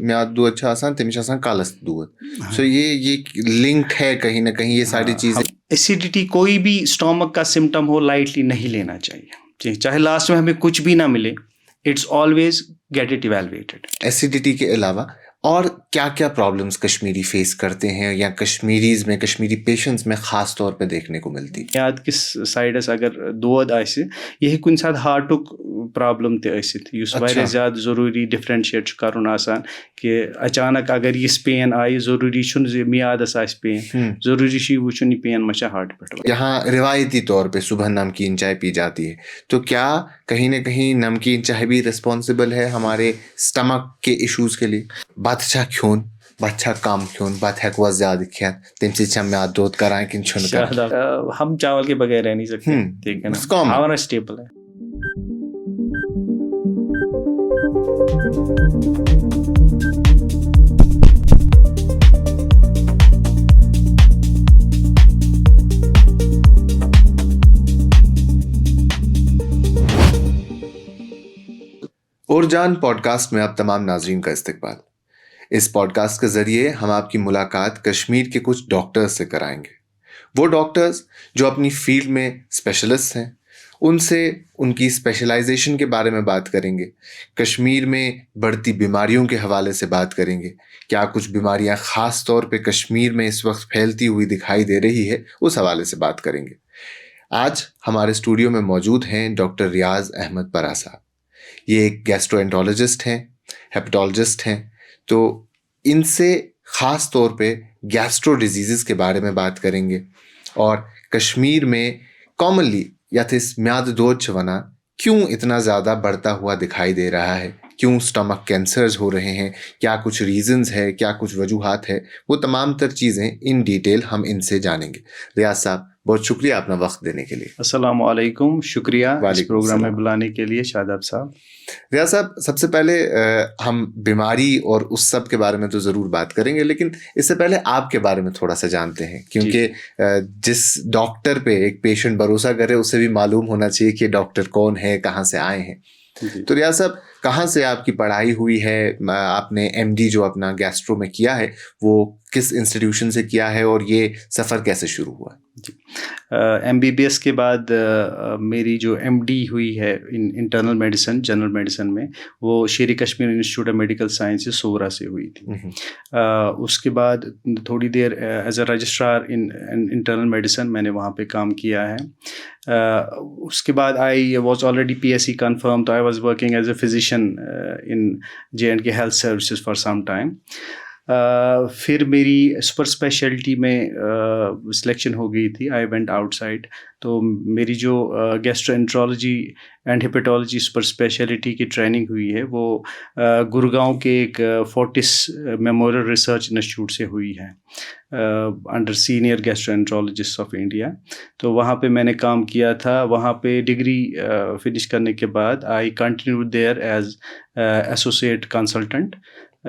म्याद दूध आसान तमिस आसान कलस दूध सो ये लिंक्ड है कहीं ना कहीं ये सारी चीजें। एसिडिटी कोई भी स्टोमक का सिम्टम हो लाइटली नहीं लेना चाहिए, चाहे लास्ट में हमें कुछ भी ना मिले, it's always get it evaluated. Acidity के अलावा और क्या क्या प्रॉब्लम्स कश्मीरी फेस करते हैं या कश्मीरीज में कश्मीरी पेशेंट्स में खास तौर पे देखने को मिलती है? म्याद किस साइडस अगर दोद आसे यह कुछ साथ हार्टुक प्रॉब्लम ते आसित युस वारिया ज्यादा जरूरी डिफरेंशिएट करन आसान कि अचानक अगर ये पेन आई जरूरी छुन म्यादस आस पेन, जरूरी छी वुचुन ये पेन मचा हार्ट पे। यहाँ रिवायती तौर पे सुबह नमकीन चाय पी जाती है, तो क्या कहीं ना कहीं नमकीन चाय भी रिस्पॉन्सिबल है हमारे स्टमक के इश्यूज के लिए? बच्चा खून बच्चा कम खून बात है को ज्यादा खेन तमसे छा म्याद दूध कराएं कि छुन कर हम चावल के बगैर रह नहीं सकते, ठीक है ना, हमारा स्टेपल है। और जान पॉडकास्ट में आप तमाम नाजरीन का इस्तकबाल। इस पॉडकास्ट के जरिए हम आपकी मुलाकात कश्मीर के कुछ डॉक्टर्स से कराएंगे। वो डॉक्टर्स जो अपनी फील्ड में स्पेशलिस्ट हैं, उनसे उनकी स्पेशलाइजेशन के बारे में बात करेंगे, कश्मीर में बढ़ती बीमारियों के हवाले से बात करेंगे, क्या कुछ बीमारियां ख़ास तौर पे कश्मीर में इस वक्त फैलती हुई दिखाई दे रही है, उस हवाले से बात करेंगे। आज हमारे स्टूडियो में मौजूद हैं डॉक्टर रियाज अहमद परा साहब। ये एक गैस्ट्रोएंटरोलॉजिस्ट हैं, हेपेटोलॉजिस्ट हैं, तो इनसे ख़ास तौर पे गैस्ट्रो डिजीज़ के बारे में बात करेंगे और कश्मीर में कॉमनली यथिस म्याद दोद वना क्यों इतना ज़्यादा बढ़ता हुआ दिखाई दे रहा है, क्यों स्टमक कैंसर्स हो रहे हैं, क्या कुछ रीजंस है, क्या कुछ वजूहात है, वो तमाम तर चीज़ें इन डिटेल हम इनसे जानेंगे। रियाज साहब बहुत शुक्रिया अपना वक्त देने के लिए। अस्सलाम वालेकुम, शुक्रिया इस प्रोग्राम में बुलाने के लिए शादाब साहब। रियाज साहब सबसे पहले हम बीमारी और उस सब के बारे में तो ज़रूर बात करेंगे, लेकिन इससे पहले आपके बारे में थोड़ा सा जानते हैं, क्योंकि जिस डॉक्टर पे एक पेशेंट भरोसा करे उसे भी मालूम होना चाहिए कि डॉक्टर कौन है, कहाँ से आए हैं। तो रियाज साहब कहाँ से आपकी पढ़ाई हुई है, आपने एमडी जो अपना गैस्ट्रो में किया है वो किस इंस्टीट्यूशन से किया है और ये सफ़र कैसे शुरू हुआ? जी, MBBS के बाद मेरी जो MD हुई है in internal medicine general medicine में, वो Sher Kashmir institute of medical sciences Soura से हुई थी। उसके बाद थोड़ी देर as a registrar in internal medicine मैंने वहाँ पे काम किया है। उसके बाद I was already PSC confirm, तो I was working as a physician in J&K health services for some time. फिर मेरी सुपर स्पेशलिटी में सिलेक्शन हो गई थी, आई वेंट आउटसाइड। तो मेरी जो gastroenterology and hepatology super speciality की ट्रेनिंग हुई है वो गुड़गांव के एक फोर्टिस मेमोरियल रिसर्च इंस्टीट्यूट से हुई है under senior gastroenterologist of India. तो वहाँ पे मैंने काम किया था। वहाँ पे डिग्री फिनिश करने के बाद I continue there as associate consultant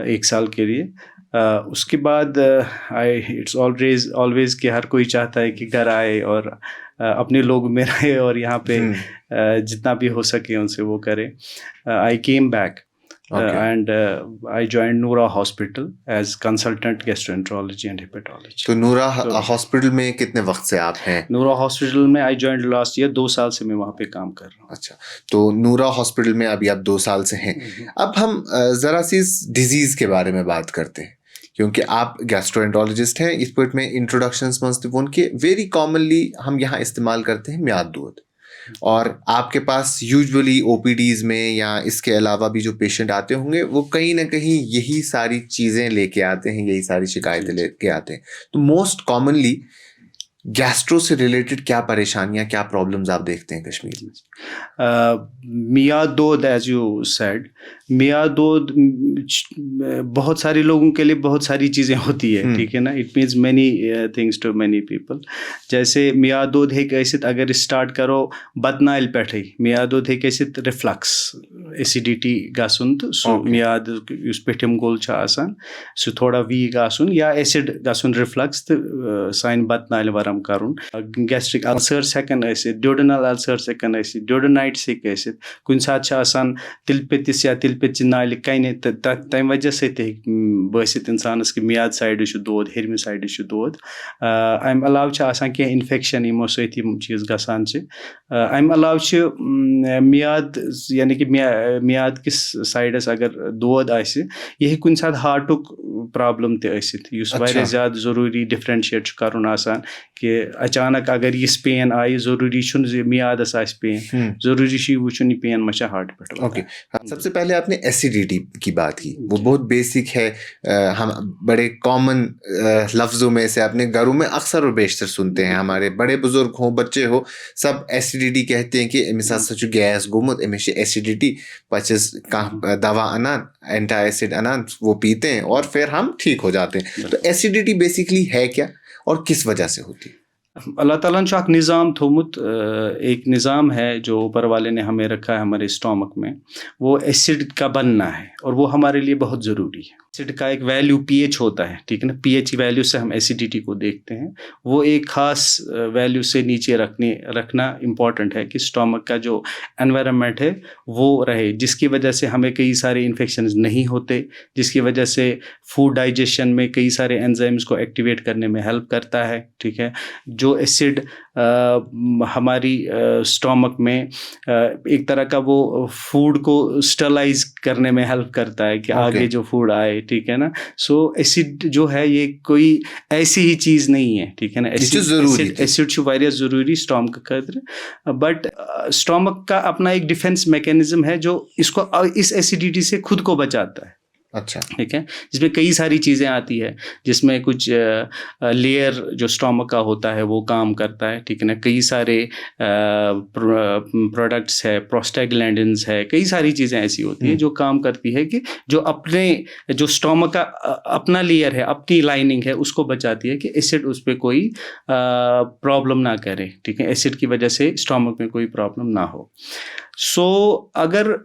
1 साल के लिए। उसके बाद इट्स ऑलवेज कि हर कोई चाहता है कि घर आए और अपने लोग में रहे और यहाँ पे जितना भी हो सके उनसे वो करे। I came back and I joined Noora Hospital as consultant gastroenterology and hepatology। तो नूरा हॉस्पिटल में कितने वक्त से आप हैं? नूरा हॉस्पिटल में I joined last year, 2 साल से मैं वहाँ पे काम कर रहा हूँ। अच्छा, तो नूरा हॉस्पिटल में अभी आप 2 साल से हैं। अब हम ज़रा सी डिजीज़ के बारे में बात करते हैं, क्योंकि आप गैस्ट्रोएंटरोलॉजिस्ट हैं। इस पॉइंट में इंट्रोडक्शंस मस्तफोन के वेरी कॉमनली हम यहाँ इस्तेमाल करते हैं म्याद दूध, और आपके पास यूजुअली OPDs में या इसके अलावा भी जो पेशेंट आते होंगे वो कहीं ना कहीं यही सारी चीज़ें लेके आते हैं, यही सारी शिकायतें लेके आते हैं। तो मोस्ट कॉमनली गैस्ट्रो से रिलेटेड क्या परेशानियां, क्या प्रॉब्लम्स आप देखते हैं कश्मीर में? म्याद दूध एज यू सेड, म्याद दूध बहुत सारे लोगों के लिए बहुत सारी चीज़ें होती है, ठीक है ना। It means many things to many people. जैसे म्याद दूध है कैसे अगर स्टार्ट करो बतनाइल पे म्याद दूध है कैसे रिफ्लक्स एसिडिटी गसन, तो सो म्याद उस पे गोल आसान सो थोड़ा वीक आसन या एसिड गसन रिफ्लक्स, तो साइन बतनाइल वरम करुन। गैस्ट्रिक अल्सर्स हेकन ड्यूडेनल अल्सर्स हेकन ड्यूडेनाइट से एसिड कुछ साथ आसान तिलपितिस या तिलपित नाल कने तम वजह से बसित इंसानस कि मियाद साइड दोद हेरमि साइड दोद अम अलाव कह इन्फेक्शन यमो सत चीज़ गसान अम अलाव मियाद यानी कि मियाद किस साइडस अगर दोद आसि यह कुछ साथ हार्टुक प्रॉब्लम तसित वारिया ज़्यादा ज़रूरी डिफरेंशिएट करन आसान कि अचानक अगर यह पेन आई ज़रूरी मियादस आस पेन ज़रूरी वुचन यह पेन मा हार्ट पे। ओके, सबसे पहले आपने एसिडिटी की बात की, वो बहुत बेसिक है, हम बड़े कॉमन लफ्ज़ों में से अपने घरों में अक्सर और बेशतर सुनते हैं, हमारे बड़े बुजुर्ग हो बच्चे हो सब एसिडिटी कहते हैं कि अमिस हसा गैस गोमुत अमिस एसिडिटी पचस कह दवा अनान एंटासिड अनान वो पीते हैं और फिर हम ठीक हो जाते हैं। तो एसिडिटी बेसिकली है क्या और किस वजह से होती है? अल्लाह ताला ने एक निज़ाम थोमुत, एक निज़ाम है जो ऊपर वाले ने हमें रखा है हमारे स्टोमक में, वो एसिड का बनना है और वो हमारे लिए बहुत ज़रूरी है। एसिड का एक वैल्यू पीएच होता है, ठीक है ना, पीएच वैल्यू से हम एसिडिटी को देखते हैं, वो एक ख़ास वैल्यू से नीचे रखना इम्पॉर्टेंट है कि स्टोमक का जो एनवायरनमेंट है वो रहे, जिसकी वजह से हमें कई सारे इन्फेक्शन नहीं होते, जिसकी वजह से फूड डाइजेशन में कई सारे एंजाइम्स को एक्टिवेट करने में हेल्प करता है, ठीक है। जो एसिड हमारी स्टोमक में एक तरह का वो फूड को स्टरलाइज करने में हेल्प करता है कि आगे जो फूड आए, ठीक है ना। सो एसिड जो है ये कोई ऐसी ही चीज़ नहीं है, ठीक है ना। एसिड वारिया ज़रूरी स्टोमक खतर, बट स्टोमक का अपना एक डिफेंस मैकेनिज्म है जो इसको इस एसिडिटी से खुद को बचाता है। अच्छा, ठीक है, जिसमें कई सारी चीज़ें आती है, जिसमें कुछ लेयर जो स्टोमक का होता है वो काम करता है, ठीक है ना। कई सारे प्रोडक्ट्स है, प्रोस्टाग्लैंडिन्स है, कई सारी चीज़ें ऐसी होती हैं जो काम करती है कि जो अपने जो स्टोमक का अपना लेयर है, अपनी लाइनिंग है, उसको बचाती है कि एसिड उस पर कोई प्रॉब्लम ना करे, ठीक है, एसिड की वजह से स्टोमक में कोई प्रॉब्लम ना हो। सो अगर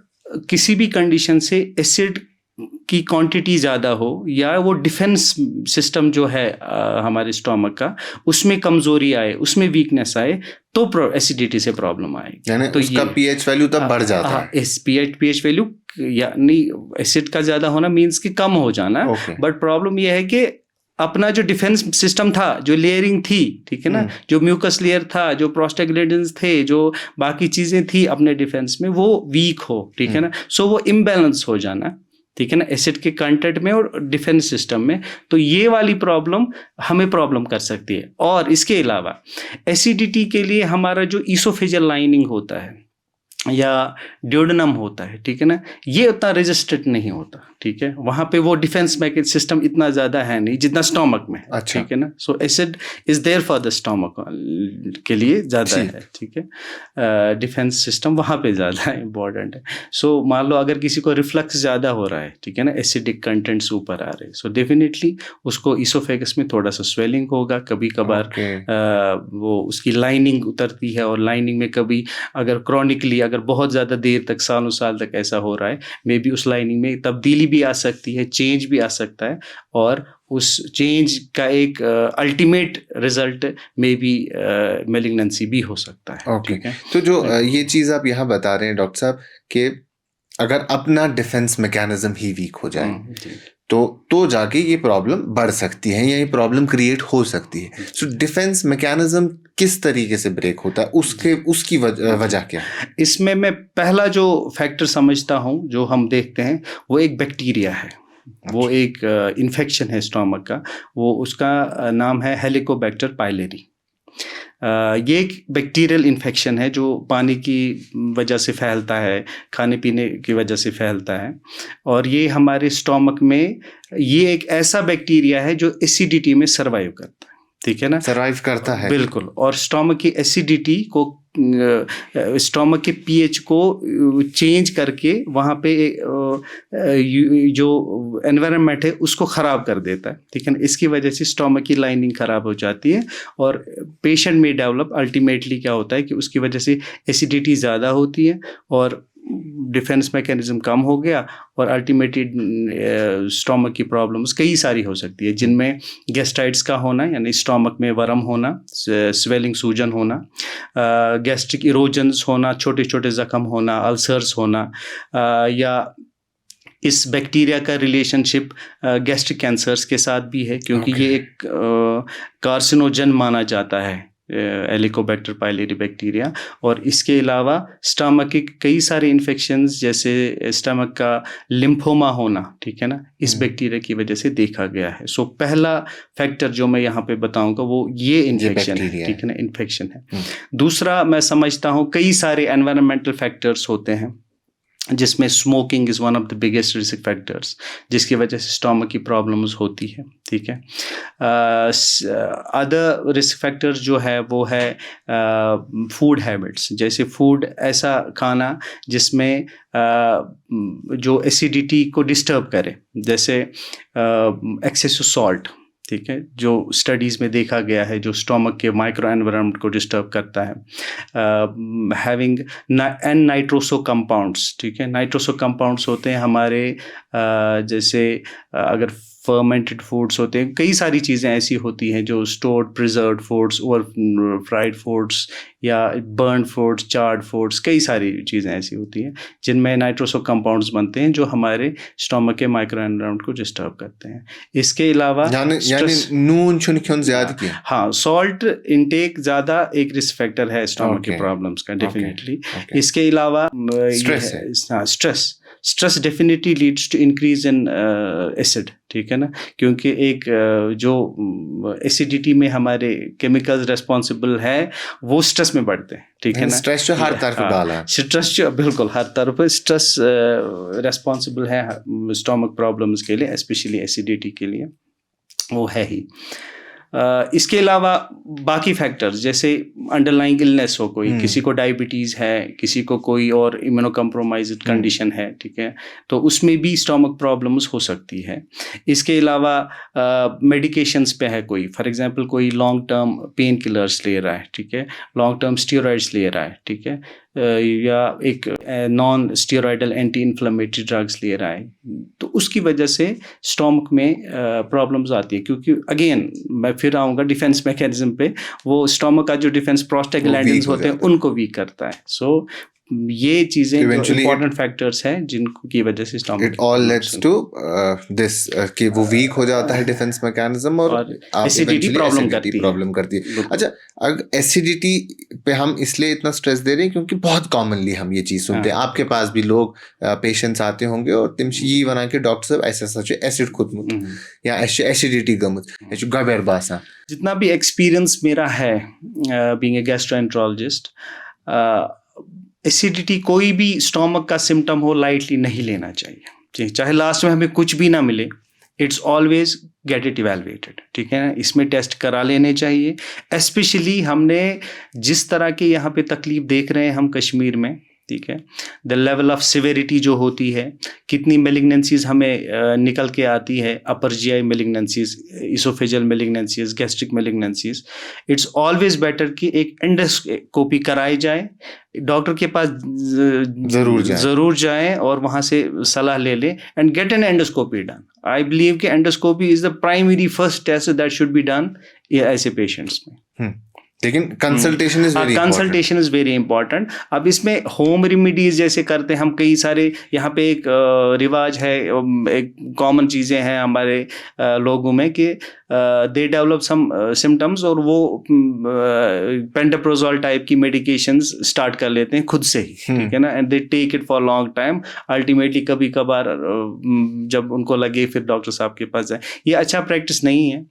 किसी भी कंडीशन से एसिड की क्वांटिटी ज़्यादा हो या वो डिफेंस सिस्टम जो है हमारे स्टोमक का उसमें कमज़ोरी आए, उसमें वीकनेस आए, तो एसिडिटी से प्रॉब्लम आएगी। तो उसका पीएच वैल्यू तब बढ़ जाता है। इस पीएच वैल्यू या नहीं, एसिड का ज़्यादा होना मीन्स कि कम हो जाना, बट प्रॉब्लम यह है कि अपना जो डिफेंस सिस्टम था, जो लेयरिंग थी, ठीक है ना, जो म्यूकस लेयर था, जो प्रोस्टाग्लैंडिन्स थे, जो बाकी चीज़ें थी अपने डिफेंस में, वो वीक हो, ठीक है ना। सो वो इम्बैलेंस हो जाना, ठीक है ना, एसिड के कंटेंट में और डिफेंस सिस्टम में। तो ये वाली प्रॉब्लम हमें प्रॉब्लम कर सकती है। और इसके अलावा एसिडिटी के लिए हमारा जो ईसोफेजियल लाइनिंग होता है या ड्यूडेनम होता है, ठीक है ना, ये उतना रेजिस्टेंट नहीं होता, ठीक है, वहाँ पे वो डिफेंस मैकेनिज्म सिस्टम इतना ज़्यादा है नहीं जितना स्टोमक में, अच्छा, ठीक है ना। So acid is there for the stomach के लिए ज़्यादा है, ठीक है, डिफेंस सिस्टम वहाँ पे ज़्यादा इम्पॉर्टेंट है। सो मान लो अगर किसी को रिफ्लक्स ज़्यादा हो रहा है, ठीक है ना, एसिडिक कंटेंट्स ऊपर आ रहे हैं, सो डेफिनेटली उसको ईसोफेगस में थोड़ा सा स्वेलिंग होगा, कभी कभार वो उसकी लाइनिंग उतरती है, और लाइनिंग में कभी अगर क्रॉनिकली अगर बहुत ज़्यादा देर तक, सालों साल तक ऐसा हो रहा है, मे बी उस लाइनिंग में तब्दीली भी आ सकती है, चेंज भी आ सकता है, और उस चेंज का एक ultimate result may be malignancy भी हो सकता है। ओके, तो जो ये चीज़ आप यहाँ बता रहे हैं डॉक्टर साहब कि अगर अपना डिफेंस मैकेनिज्म ही वीक हो जाए तो जाके ये प्रॉब्लम बढ़ सकती है या ये प्रॉब्लम क्रिएट हो सकती है। सो डिफेंस मैकेनिज्म किस तरीके से ब्रेक होता है, उसकी वजह क्या है? इसमें मैं पहला जो फैक्टर समझता हूँ जो हम देखते हैं वो एक बैक्टीरिया है, वो एक इन्फेक्शन है स्टोमक का, वो उसका नाम है हेलिकोबैक्टर पाइलेरी। ये एक बैक्टीरियल इन्फेक्शन है जो पानी की वजह से फैलता है, खाने पीने की वजह से फैलता है, और ये हमारे स्टोमक में ये एक ऐसा बैक्टीरिया है जो एसिडिटी में सर्वाइव करता है, ठीक है ना, सर्वाइव करता है, बिल्कुल। और स्टोमक की एसिडिटी को, स्टोमक के पीएच को चेंज करके वहाँ पे जो एनवायरनमेंट है उसको ख़राब कर देता है, ठीक है ना। इसकी वजह से स्टोमक की लाइनिंग ख़राब हो जाती है और पेशेंट में डेवलप अल्टीमेटली क्या होता है कि उसकी वजह से एसिडिटी ज़्यादा होती है और डिफेंस मैकेनिज्म कम हो गया और अल्टीमेटली स्टोमक की प्रॉब्लम्स कई सारी हो सकती है, जिनमें गैस्ट्राइटिस का होना यानी स्टोमक में वर्म होना, स्वेलिंग सूजन होना, गैस्ट्रिक इरोजन्स होना, छोटे छोटे ज़ख्म होना, अल्सर्स होना, या इस बैक्टीरिया का रिलेशनशिप गैस्ट्रिक कैंसर्स के साथ भी है, क्योंकि ये एक कार्सिनोजन माना जाता है, एलिकोबैक्टर पाइलेरी बैक्टीरिया। और इसके अलावा स्टमक के कई सारे इन्फेक्शंस जैसे स्टमक का लिम्फोमा होना, ठीक है ना, इस बैक्टीरिया की वजह से देखा गया है। सो पहला फैक्टर जो मैं यहाँ पे बताऊंगा वो ये इन्फेक्शन है, ठीक है ना, इन्फेक्शन है। दूसरा मैं समझता हूँ कई सारे एनवायरमेंटल फैक्टर्स होते हैं, जिसमें smoking is one of the biggest risk factors, जिसकी वजह से स्टोमक की प्रॉब्लम्स होती है, ठीक है। अदर रिस्क फैक्टर्स जो है वो है फूड हैबिट्स, जैसे फूड ऐसा खाना जिसमें जो एसिडिटी को डिस्टर्ब करे, जैसे एक्सेसिव सॉल्ट, ठीक है, जो स्टडीज़ में देखा गया है, जो स्टोमक के माइक्रो एनवायरनमेंट को डिस्टर्ब करता है। हैविंग एन नाइट्रोसो कंपाउंड्स, ठीक है, नाइट्रोसो कंपाउंड्स होते हैं हमारे जैसे अगर फर्मेंटेड फूड्स होते हैं, कई सारी चीज़ें ऐसी होती हैं जो स्टोर्ड प्रिजर्व्ड फूड्स और फ्राइड फूड्स या बर्न फूड्स, चार्ड फूड्स, कई सारी चीज़ें ऐसी होती हैं जिनमें नाइट्रोसो कंपाउंड्स बनते हैं जो हमारे स्टोमक के माइक्रो एनवायरनमेंट को डिस्टर्ब करते हैं। इसके अलावा नून छुन ज़्यादा किया, हाँ, सॉल्ट इनटेक ज़्यादा एक रिस्क फैक्टर है स्टोमक के प्रॉब्लम्स का, डेफिनेटली। इसके अलावा stress definitely leads to increase in acid, ठीक है ना, क्योंकि एक जो एसिडिटी में हमारे केमिकल्स रेस्पॉन्सिबल है वो स्ट्रेस में बढ़ते हैं, ठीक है ना। स्ट्रेस जो हर तरफ डाला, स्ट्रेस जो बिल्कुल हर तरफ स्ट्रेस रेस्पॉन्सिबल है स्टोमक प्रॉब्लम्स के लिए, स्पेशली एसिडिटी के लिए, वो है ही। इसके अलावा बाकी फैक्टर्स जैसे अंडरलाइंग इलनेस हो, कोई किसी को डायबिटीज़ है, किसी को कोई और इम्यूनो कम्प्रोमाइज्ड कंडीशन है, ठीक है, तो उसमें भी स्टोमक प्रॉब्लम्स हो सकती है। इसके अलावा मेडिकेशंस पे है कोई, फॉर एग्जांपल कोई लॉन्ग टर्म पेन किलर्स ले रहा है, ठीक है, लॉन्ग टर्म स्टीरॉइड्स ले रहा है, ठीक है, या एक non steroidal anti inflammatory drugs ले रहा है, तो उसकी वजह से स्टोमक में प्रॉब्लम्स आती है। क्योंकि अगेन मैं फिर आऊँगा डिफेंस मैकेनिज्म पे, वो स्टोमक का जो डिफेंस प्रोस्टाग्लैंडिन्स होते हैं उनको वीक करता है। सो ये चीजें जो इम्पोर्टेंट फैक्टर्स हैं जिनकी वजह से stomach, it all leads to this कि वो वीक हो जाता है डिफेंस मैकेनिज्म और एसिडिटी प्रॉब्लम करती है। अच्छा, अगर एसिडिटी पे हम इसलिए इतना स्ट्रेस दे रहे हैं क्योंकि बहुत कॉमनली हम ये चीज़ सुनते हैं, आपके पास भी लोग पेशेंट्स आते होंगे और तिमशी ये वना के डॉक्टर साहब ऐसा सच एसिड खुदमुत या एसिडिटी गमुत गबर बासा। जितना भी एक्सपीरियंस मेरा है बीइंग ए गैस्ट्रोएंटरोलॉजिस्ट, एसिडिटी कोई भी स्टोमक का सिम्टम हो लाइटली नहीं लेना चाहिए, चाहे लास्ट में हमें कुछ भी ना मिले, it's always get it evaluated, ठीक है ना, इसमें टेस्ट करा लेने चाहिए। एस्पेशली हमने जिस तरह के यहाँ पे तकलीफ देख रहे हैं हम कश्मीर में, ठीक है, द लेवल ऑफ सिवेरिटी जो होती है, कितनी मेलिग्नेंसीज हमें निकल के आती है, upper GI malignancies, oesophageal malignancies, gastric malignancies, it's always better कि एक एंडोस्कोपी कराई जाए, डॉक्टर के पास जरूर जाएं और वहाँ से सलाह ले लें and get an endoscopy done. I believe कि endoscopy is the primary first test that should be done ऐसे पेशेंट्स में। लेकिन कंसल्टेशन इज वेरी इंपॉर्टेंट। अब इसमें होम रेमिडीज जैसे करते हैं हम, कई सारे यहाँ पे एक रिवाज है, एक कॉमन चीज़ें हैं हमारे लोगों में कि दे डेवलप सम सिम्टम्स और वो पेंटाप्रोजोल टाइप की मेडिकेशंस स्टार्ट कर लेते हैं खुद से ही, ठीक है ना, and they take it for long time. Ultimately कभी कभार जब उनको लगे फिर डॉक्टर साहब के पास जाए। ये अच्छा प्रैक्टिस नहीं है,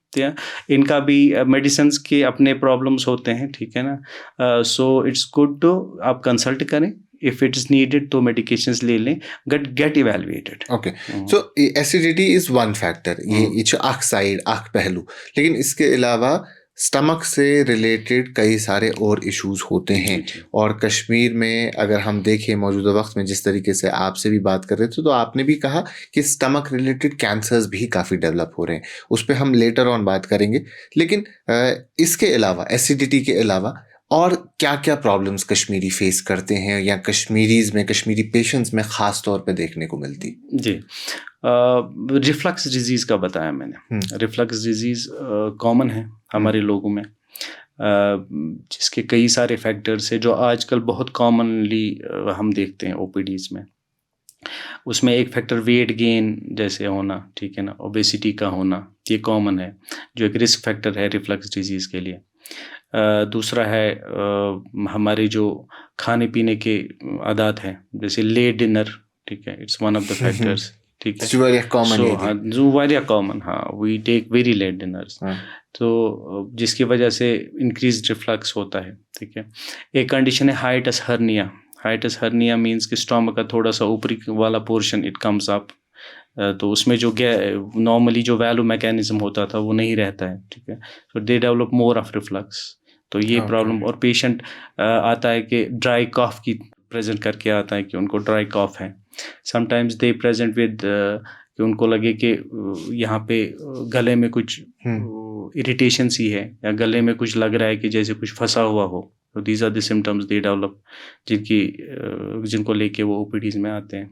इनका भी मेडिसिन के अपने प्रॉब्लम्स होते हैं, ठीक है ना। सो इट्स गुड टू आप कंसल्ट करें, if it is needed तो medications ले लें, get evaluated. Okay, so acidity is one factor, ये आँख साइड, आँख पहलू, लेकिन इसके अलावा स्टमक से रिलेटेड कई सारे और इश्यूज होते हैं। और कश्मीर में अगर हम देखें मौजूदा वक्त में, जिस तरीके से आपसे भी बात कर रहे थे, तो आपने भी कहा कि स्टमक रिलेटेड कैंसर्स भी काफ़ी डेवलप हो रहे हैं, उस पर हम लेटर ऑन बात करेंगे। लेकिन इसके अलावा, एसिडिटी के अलावा और क्या क्या प्रॉब्लम्स कश्मीरी फेस करते हैं या कश्मीरी पेशेंट्स में खास तौर पे देखने को मिलती? जी, रिफ्लक्स डिजीज़ का बताया मैंने। रिफ्लक्स डिजीज़ कॉमन है हमारे लोगों में, जिसके कई सारे फैक्टर्स हैं जो आजकल बहुत कॉमनली हम देखते हैं ओपीडीज़ में। उसमें एक फैक्टर वेट गेन जैसे होना, ठीक है ना, ओबेसिटी का होना, ये कॉमन है, जो एक रिस्क फैक्टर है रिफ्लक्स डिजीज़ के लिए। दूसरा है हमारे जो खाने पीने के आदत हैं, जैसे लेट डिनर, ठीक है, it's one of the factors, ठीक है। वारिया कॉमन सो हाँ, जो वारिया कॉमन, हाँ, we take very late dinners, तो जिसकी वजह से इंक्रीज रिफ्लक्स होता है, ठीक है। एक कंडीशन है hiatus hernia. Hiatus hernia means कि स्टोमक का थोड़ा सा ऊपरी वाला पोर्शन इट कम्स अप, तो उसमें जो नॉर्मली जो वैल्यू मैकेनिज्म होता था वो नहीं रहता है, ठीक है। So they develop more of reflux, तो ये प्रॉब्लम। और पेशेंट आता है कि ड्राई कॉफ की प्रेजेंट करके आता है कि उनको ड्राई कॉफ है। समटाइम्स दे प्रेजेंट विद कि उनको लगे कि यहाँ पे गले में कुछ इरिटेशन सी है या गले में कुछ लग रहा है कि जैसे कुछ फंसा हुआ हो, तो these are the symptoms they develop, जिनको लेके वो ओपीडीज में आते हैं।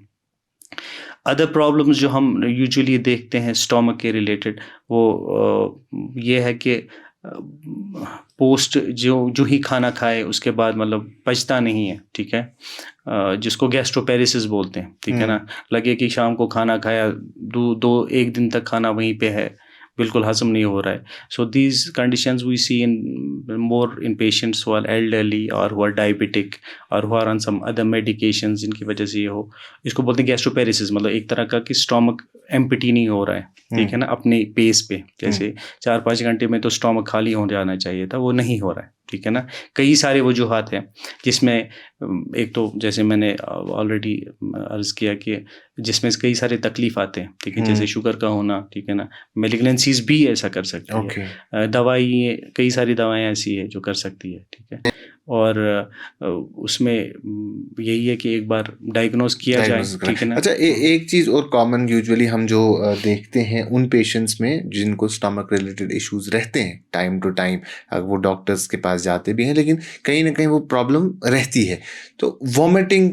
अदर प्रॉब्लम्स जो हम यूजुअली देखते हैं स्टोमक के रिलेटेड, वो ये है कि पोस्ट जो ही खाना खाए उसके बाद मतलब पचता नहीं है, ठीक है, जिसको गैस्ट्रोपेरेसिस बोलते हैं, ठीक है ना। लगे कि शाम को खाना खाया, एक दिन तक खाना वहीं पे है, बिल्कुल हजम नहीं हो रहा है। So these conditions we see in more in patients who are elderly और हु आर डायबिटिक और who are on some other medications, जिनकी वजह से ये हो। इसको बोलते हैं गैस्ट्रोपेरेसिस, मतलब एक तरह का कि स्टोमक एम्प्टी नहीं हो रहा है, ठीक है ना, अपने पेस पे। जैसे 4-5 घंटे में तो स्टोमक खाली हो जाना चाहिए था, वो नहीं हो रहा है, ठीक है ना। कई सारे वजूहात हैं, जिसमें एक तो जैसे मैंने ऑलरेडी अर्ज किया कि जिसमें कई सारे तकलीफ आते हैं, ठीक है, जैसे शुगर का होना, ठीक है ना, मेलिग्नेंसीज भी ऐसा कर सकती है। दवाई, कई सारी दवाएं ऐसी है जो कर सकती है, ठीक है। और उसमें यही है कि एक बार डायग्नोज किया जाए, ठीक है ना। अच्छा, एक चीज और कॉमन यूजुअली हम जो देखते हैं उन पेशेंट्स में जिनको स्टमक रिलेटेड इश्यूज रहते हैं, टाइम टू टाइम वो डॉक्टर्स के पास जाते भी हैं, लेकिन कहीं ना कहीं वो प्रॉब्लम रहती है, तो वॉमिटिंग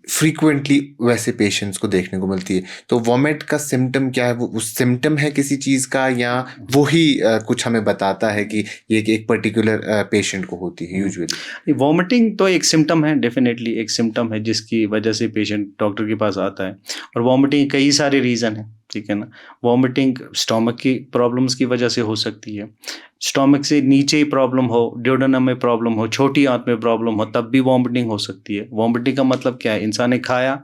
फ्रीक्वेंटली वैसे पेशेंट्स को देखने को मिलती है। तो वॉमिट का सिम्टम क्या है? वो सिम्टम है किसी चीज का या वो ही कुछ हमें बताता है कि ये एक पर्टिकुलर पेशेंट को होती है? यूजुअली वॉमिटिंग तो एक सिम्टम है, डेफिनेटली एक सिम्टम है जिसकी वजह से पेशेंट डॉक्टर के पास आता है। और वॉमिटिंग कई सारे रीज़न है, ठीक है ना। वॉमिटिंग स्टोमक की प्रॉब्लम्स की वजह से हो सकती है, स्टोमक से नीचे ही प्रॉब्लम हो, ड्यूडेनम में प्रॉब्लम हो, छोटी आंत में प्रॉब्लम हो, तब भी वॉमिटिंग हो सकती है। वॉमिटिंग का मतलब क्या है? इंसान ने खाया,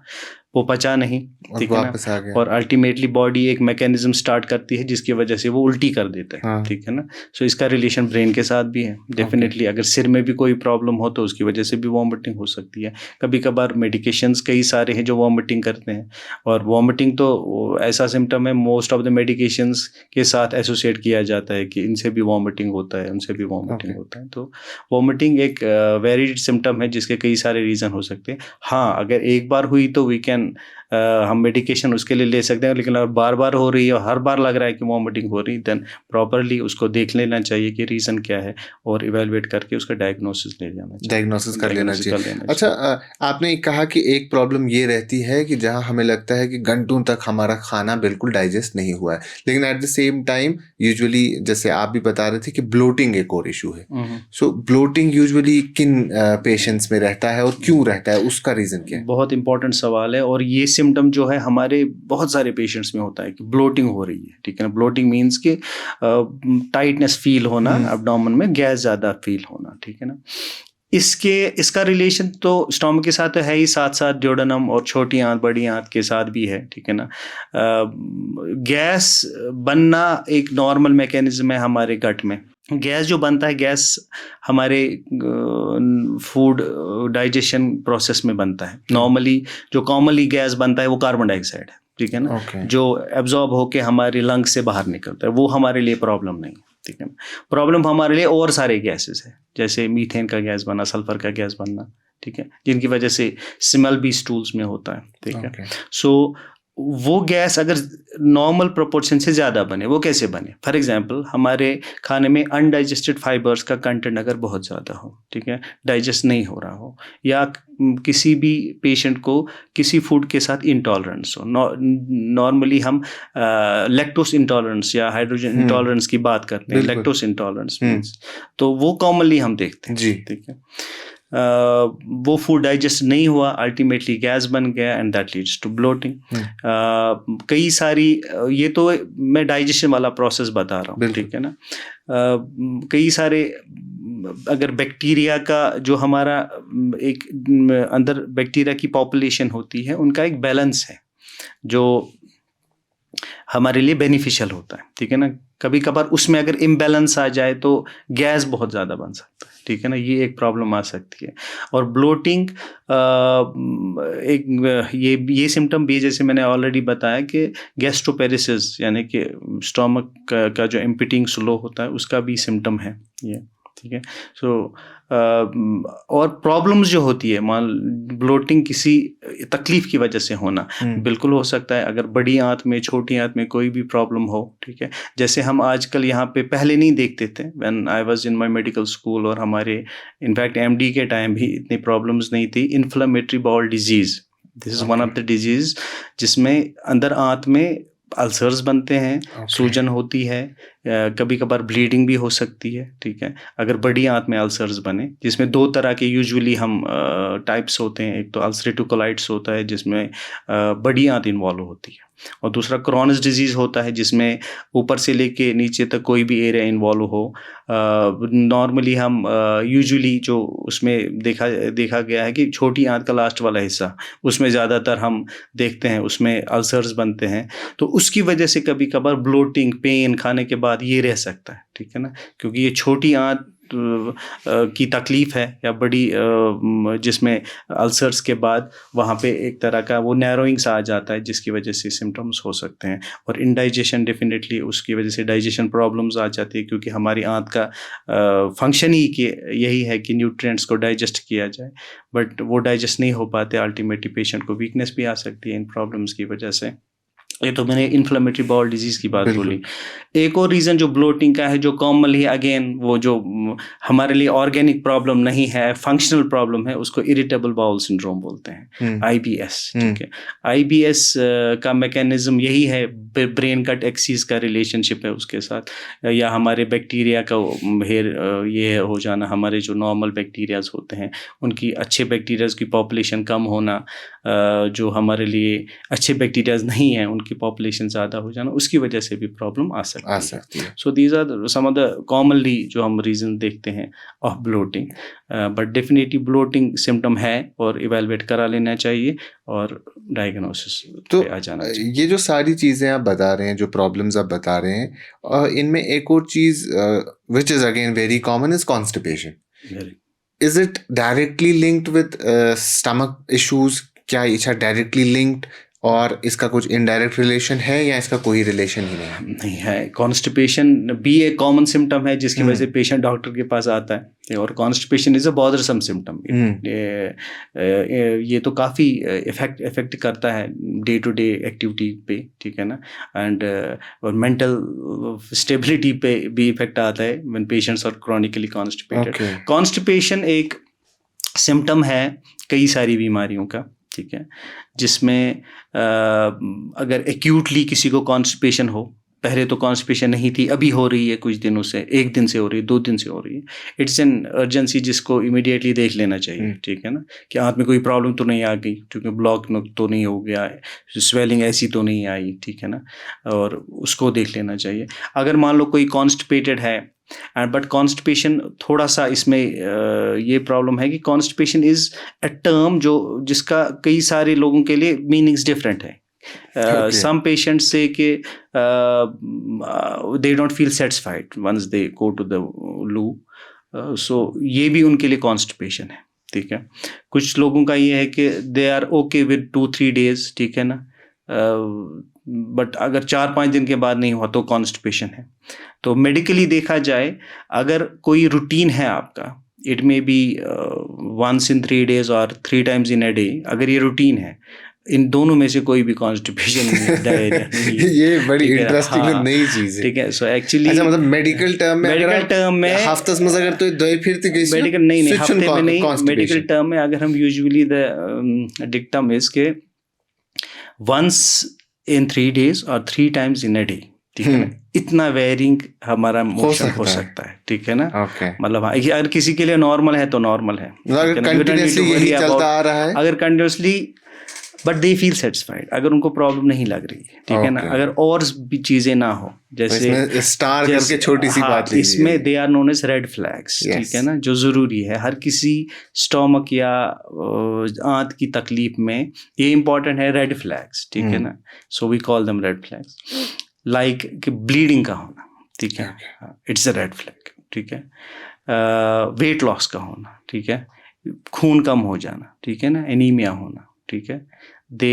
वो पचा नहीं, ठीक है ना, और अल्टीमेटली बॉडी एक मैकेनिज्म स्टार्ट करती है जिसकी वजह से वो उल्टी कर देता है, ठीक है ना। सो इसका रिलेशन ब्रेन के साथ भी है, डेफिनेटली। अगर सिर में भी कोई प्रॉब्लम हो तो उसकी वजह से भी वॉमिटिंग हो सकती है। कभी कभार मेडिकेशंस कई सारे हैं जो वॉमिटिंग करते हैं, और वॉमिटिंग तो ऐसा सिम्टम है मोस्ट ऑफ द मेडिकेशंस के साथ एसोसिएट किया जाता है कि इनसे भी वॉमिटिंग होता है, उनसे भी वॉमिटिंग होता है। तो वॉमिटिंग एक वेरिड सिम्टम है जिसके कई सारे रीज़न हो सकते हैं। हाँ, अगर एक बार हुई तो वी कैन हम मेडिकेशन उसके लिए ले सकते हैं, लेकिन अगर बार बार हो रही है और हर बार लग रहा है कि वॉमिटिंग हो रही है, देन प्रॉपरली उसको देख लेना चाहिए कि रीज़न क्या है, और इवेलुएट करके उसका डायग्नोसिस ले जाना चाहिए, डायग्नोसिस कर लेना चाहिए। अच्छा, आपने कहा कि एक प्रॉब्लम ये रहती है कि जहां हमें लगता है कि घंटों तक हमारा खाना बिल्कुल डाइजेस्ट नहीं हुआ है, लेकिन at the same time usually जैसे आप भी बता रहे थे कि ब्लोटिंग एक और इशू है। सो ब्लोटिंग यूजुअली किन पेशेंट्स में रहता है और क्यों रहता है, उसका रीज़न क्या है? बहुत इंपॉर्टेंट सवाल है। और ये सिम्टम जो है हमारे बहुत सारे पेशेंट्स में होता है कि ब्लोटिंग हो रही है, ठीक है ना। ब्लोटिंग मीन्स कि टाइटनेस फील होना, एब्डोमेन में गैस ज़्यादा फील होना, ठीक है ना। इसका रिलेशन तो स्टोमक के साथ तो है ही, साथ साथ ड्यूडेनम और छोटी आंत बड़ी आंत के साथ भी है, ठीक है ना। गैस बनना एक नॉर्मल मैकेनिज्म है हमारे गट में। गैस जो बनता है, गैस हमारे फूड डाइजेशन प्रोसेस में बनता है। नॉर्मली जो कॉमनली गैस बनता है वो कार्बन डाइऑक्साइड है, ठीक है ना, जो एब्जॉर्ब होके हमारे लंग से बाहर निकलता है। वो हमारे लिए प्रॉब्लम नहीं, ठीक है। प्रॉब्लम हमारे लिए और सारे गैसेस है, जैसे मीथेन का गैस बनना, सल्फर का गैस बनना, ठीक है, जिनकी वजह से स्मेल भी स्टूल्स में होता है, ठीक है। सो वो गैस अगर नॉर्मल प्रोपोर्शन से ज़्यादा बने, वो कैसे बने? फॉर एग्जांपल हमारे खाने में अनडाइजेस्टेड फाइबर्स का कंटेंट अगर बहुत ज़्यादा हो, ठीक है, डाइजेस्ट नहीं हो रहा हो, या किसी भी पेशेंट को किसी फूड के साथ इंटॉलरेंस हो, नॉर्मली हम लैक्टोस इंटॉलरेंस या हाइड्रोजन इंटॉलरेंस की बात करते हैं, बिल्कुल। लैक्टोस इंटॉलरेंस मीन्स, तो वो कॉमनली हम देखते हैं, जी। ठीक है। वो फूड डाइजेस्ट नहीं हुआ, अल्टीमेटली गैस बन गया and that leads to bloating. कई सारी ये तो मैं डाइजेशन वाला प्रोसेस बता रहा हूँ, बिल्कुल। ठीक है ना। कई सारे अगर बैक्टीरिया का जो हमारा एक अंदर बैक्टीरिया की पॉपुलेशन होती है, उनका एक बैलेंस है जो हमारे लिए बेनिफिशियल होता है, ठीक है ना। कभी कभार उसमें अगर इम्बैलेंस आ जाए तो गैस बहुत ज़्यादा बन सकता है, ठीक है ना, ये एक प्रॉब्लम आ सकती है। और ब्लोटिंग एक ये सिम्टम भी, जैसे मैंने ऑलरेडी बताया कि गैस्ट्रोपेरिसिस यानी कि स्टोमक का जो एम्पिटिंग स्लो होता है उसका भी सिम्टम है ये, ठीक है। सो और प्रॉब्लम्स जो होती है, मान ब्लोटिंग किसी तकलीफ की वजह से होना बिल्कुल हो सकता है, अगर बड़ी आंत में छोटी आंत में कोई भी प्रॉब्लम हो, ठीक है। जैसे हम आजकल यहाँ पे पहले नहीं देखते थे, when I was in my medical school, और हमारे इनफैक्ट एमडी के टाइम भी इतनी प्रॉब्लम्स नहीं थी। Inflammatory bowel disease, this is one of the disease जिसमें अंदर आंत में अल्सर्स बनते हैं, सूजन होती है, कभी कभार ब्लीडिंग भी हो सकती है, ठीक है, अगर बड़ी आंत में अल्सर्स बने, जिसमें दो तरह के यूजुअली हम टाइप्स होते हैं। एक तो अल्सरेटिव कोलाइटिस होता है जिसमें बड़ी आंत इन्वॉल्व होती है, और दूसरा क्रॉनिस डिजीज़ होता है जिसमें ऊपर से लेके नीचे तक कोई भी एरिया इन्वॉल्व हो। नॉर्मली हम यूजुअली जो उसमें देखा गया है कि छोटी आंत का लास्ट वाला हिस्सा, उसमें ज़्यादातर हम देखते हैं उसमें अल्सर्स बनते हैं, तो उसकी वजह से कभी कभार ब्लोटिंग, पेन खाने के बाद ये रह सकता है, ठीक है ना, क्योंकि ये छोटी आंत की तकलीफ है या बड़ी जिसमें अल्सर्स के बाद वहाँ पे एक तरह का वो नैरोइंग सा आ जाता है, जिसकी वजह से सिम्टम्स हो सकते हैं। और इंडाइजेशन डेफिनेटली उसकी वजह से डाइजेशन प्रॉब्लम्स आ जाती है, क्योंकि हमारी आंत का फंक्शन ही कि यही है कि न्यूट्रिएंट्स को डाइजेस्ट किया जाए, बट वो डाइजेस्ट नहीं हो पाते, अल्टीमेटली पेशेंट को वीकनेस भी आ सकती है इन प्रॉब्लम्स की वजह से। ये तो मैंने इन्फ्लेमेटरी बाउल डिजीज़ की बात बोली। एक और रीज़न जो ब्लोटिंग का है, जो कॉमनली अगेन वो जो हमारे लिए ऑर्गेनिक प्रॉब्लम नहीं है, फंक्शनल प्रॉब्लम है, उसको इरिटेबल बाउल सिंड्रोम बोलते हैं, आईबीएस, ठीक है। आईबीएस का मैकेनिज्म यही है, ब्रेन कट एक्सिस का रिलेशनशिप है उसके साथ, या हमारे बैक्टीरिया का ये हो जाना, हमारे जो नॉर्मल बैक्टीरियाज होते हैं उनकी अच्छे बैक्टीरियाज की पॉपुलेशन कम होना, जो हमारे लिए अच्छे बैक्टीरियाज नहीं हैं उनकी पॉपुलेशन ज़्यादा हो जाना, उसकी वजह से भी प्रॉब्लम आ सकती है। So these are some of the commonly जो हम रीज़न देखते हैं of bloating, but definitely bloating symptom है और इवेलुएट करा लेना चाहिए और डायग्नोसिस पे आ जाना चाहिए। ये जो सारी चीज़ें आप बता रहे हैं, जो प्रॉब्लम्स आप बता रहे हैं, इनमें एक और चीज़ which is again very common is constipation. Is it directly linked with stomach issues? क्या इसका डायरेक्टली लिंक्ड और इसका कुछ इनडायरेक्ट रिलेशन है, या इसका कोई रिलेशन ही नहीं है? कॉन्स्टिपेशन भी एक कॉमन सिम्टम है जिसकी वजह से पेशेंट डॉक्टर के पास आता है, और constipation is a bothersome symptom. ये तो काफ़ी इफेक्ट करता है डे टू डे एक्टिविटी पे, ठीक है ना, एंड और मेंटल स्टेबिलिटी पे भी इफेक्ट आता है when patients are chronically constipated. Constipation एक सिम्टम है कई सारी बीमारियों का, ठीक है, जिसमें अगर एक्यूटली किसी को कॉन्स्टिपेशन हो, पहले तो कॉन्स्टिपेशन नहीं थी, अभी हो रही है कुछ दिनों से, एक दिन से हो रही है, 2 दिन से हो रही है, इट्स एन अर्जेंसी जिसको इमीडिएटली देख लेना चाहिए, ठीक है ना, कि हाथ में कोई प्रॉब्लम तो नहीं आ गई, क्योंकि ब्लॉक तो नहीं हो गया, स्वेलिंग ऐसी तो नहीं आई, ठीक है ना, और उसको देख लेना चाहिए। अगर मान लो कोई कॉन्स्टिपेटेड है, बट कॉन्स्टिपेशन थोड़ा सा इसमें ये प्रॉब्लम है कि कॉन्स्टिपेशन इज़ अ टर्म जिसका कई सारे लोगों के लिए मीनिंग्स डिफरेंट है। Some patients say कि they don't feel satisfied once they go to the loo, so ये भी उनके लिए कॉन्स्टिपेशन है, ठीक है। कुछ लोगों का ये है कि they are okay with 2-3 days, ठीक है ना, बट अगर 4-5 दिन के बाद नहीं हुआ तो कॉन्स्टिपेशन है। तो मेडिकली देखा जाए, अगर कोई रूटीन है आपका, it may be once in 3 days और 3 times in a day, अगर ये रूटीन है, इन दोनों में से कोई भी कॉन्स्टिपेशन नहीं है। ये बड़ी इंटरेस्टिंग हाँ, नई चीज है। ठीक है। सो एक्चुअली अच्छा, मतलब मेडिकल टर्म में हफ्ते में अगर तो दो फिरती गई मेडिकल नहीं हफ्ते में नहीं, मेडिकल टर्म में अगर हम यूजुअली द डिक्टम इज के once in 3 days और 3 times in a day, ठीक है ना, इतना वेरिंग हमारा मोशन हो सकता है, ठीक है ना। मतलब अगर किसी के लिए नॉर्मल है तो नॉर्मल है, अगर कंटिन्यूअसली यही चलता आ रहा है, अगर continuously but they feel satisfied, अगर उनको प्रॉब्लम नहीं लग रही है, ठीक है ना, अगर और भी चीजें ना हो, जैसे स्टार करके छोटी सी बात इसमें they are known as red flags, ठीक है ना, जो जरूरी है हर किसी स्टोमक या आंत की तकलीफ में, ये इंपॉर्टेंट है रेड फ्लैग्स, ठीक है ना। So we call them red flags, like कि ब्लीडिंग का होना, ठीक है, इट्स अ रेड फ्लैग, ठीक है। वेट लॉस का होना, ठीक है, खून कम हो जाना, ठीक है ना, एनीमिया होना, ठीक है, दे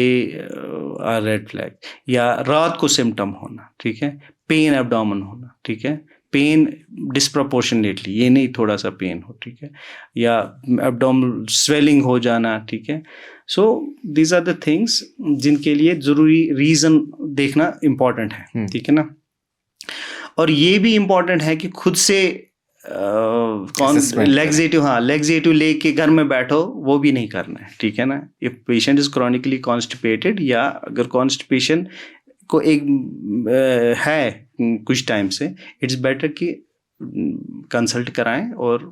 आर रेड फ्लैग। या रात को सिम्टम होना, ठीक है, पेन एब्डोमेन होना, ठीक है, पेन डिस्प्रपोर्शनेटली, ये नहीं थोड़ा सा पेन हो, ठीक है, या एब्डोमेनल स्वेलिंग हो जाना, ठीक है। So these are the things जिनके लिए ज़रूरी रीज़न देखना इम्पॉर्टेंट है, ठीक है ना। और ये भी इम्पॉर्टेंट है कि खुद से लेग्जेटिव, हाँ, लेग्जेटिव लेके घर में बैठो, वो भी नहीं करना है, ठीक है ना। If patient is chronically constipated, या अगर कॉन्स्टिपेशन को एक है कुछ टाइम से, इट्स बेटर कि कंसल्ट कराएं और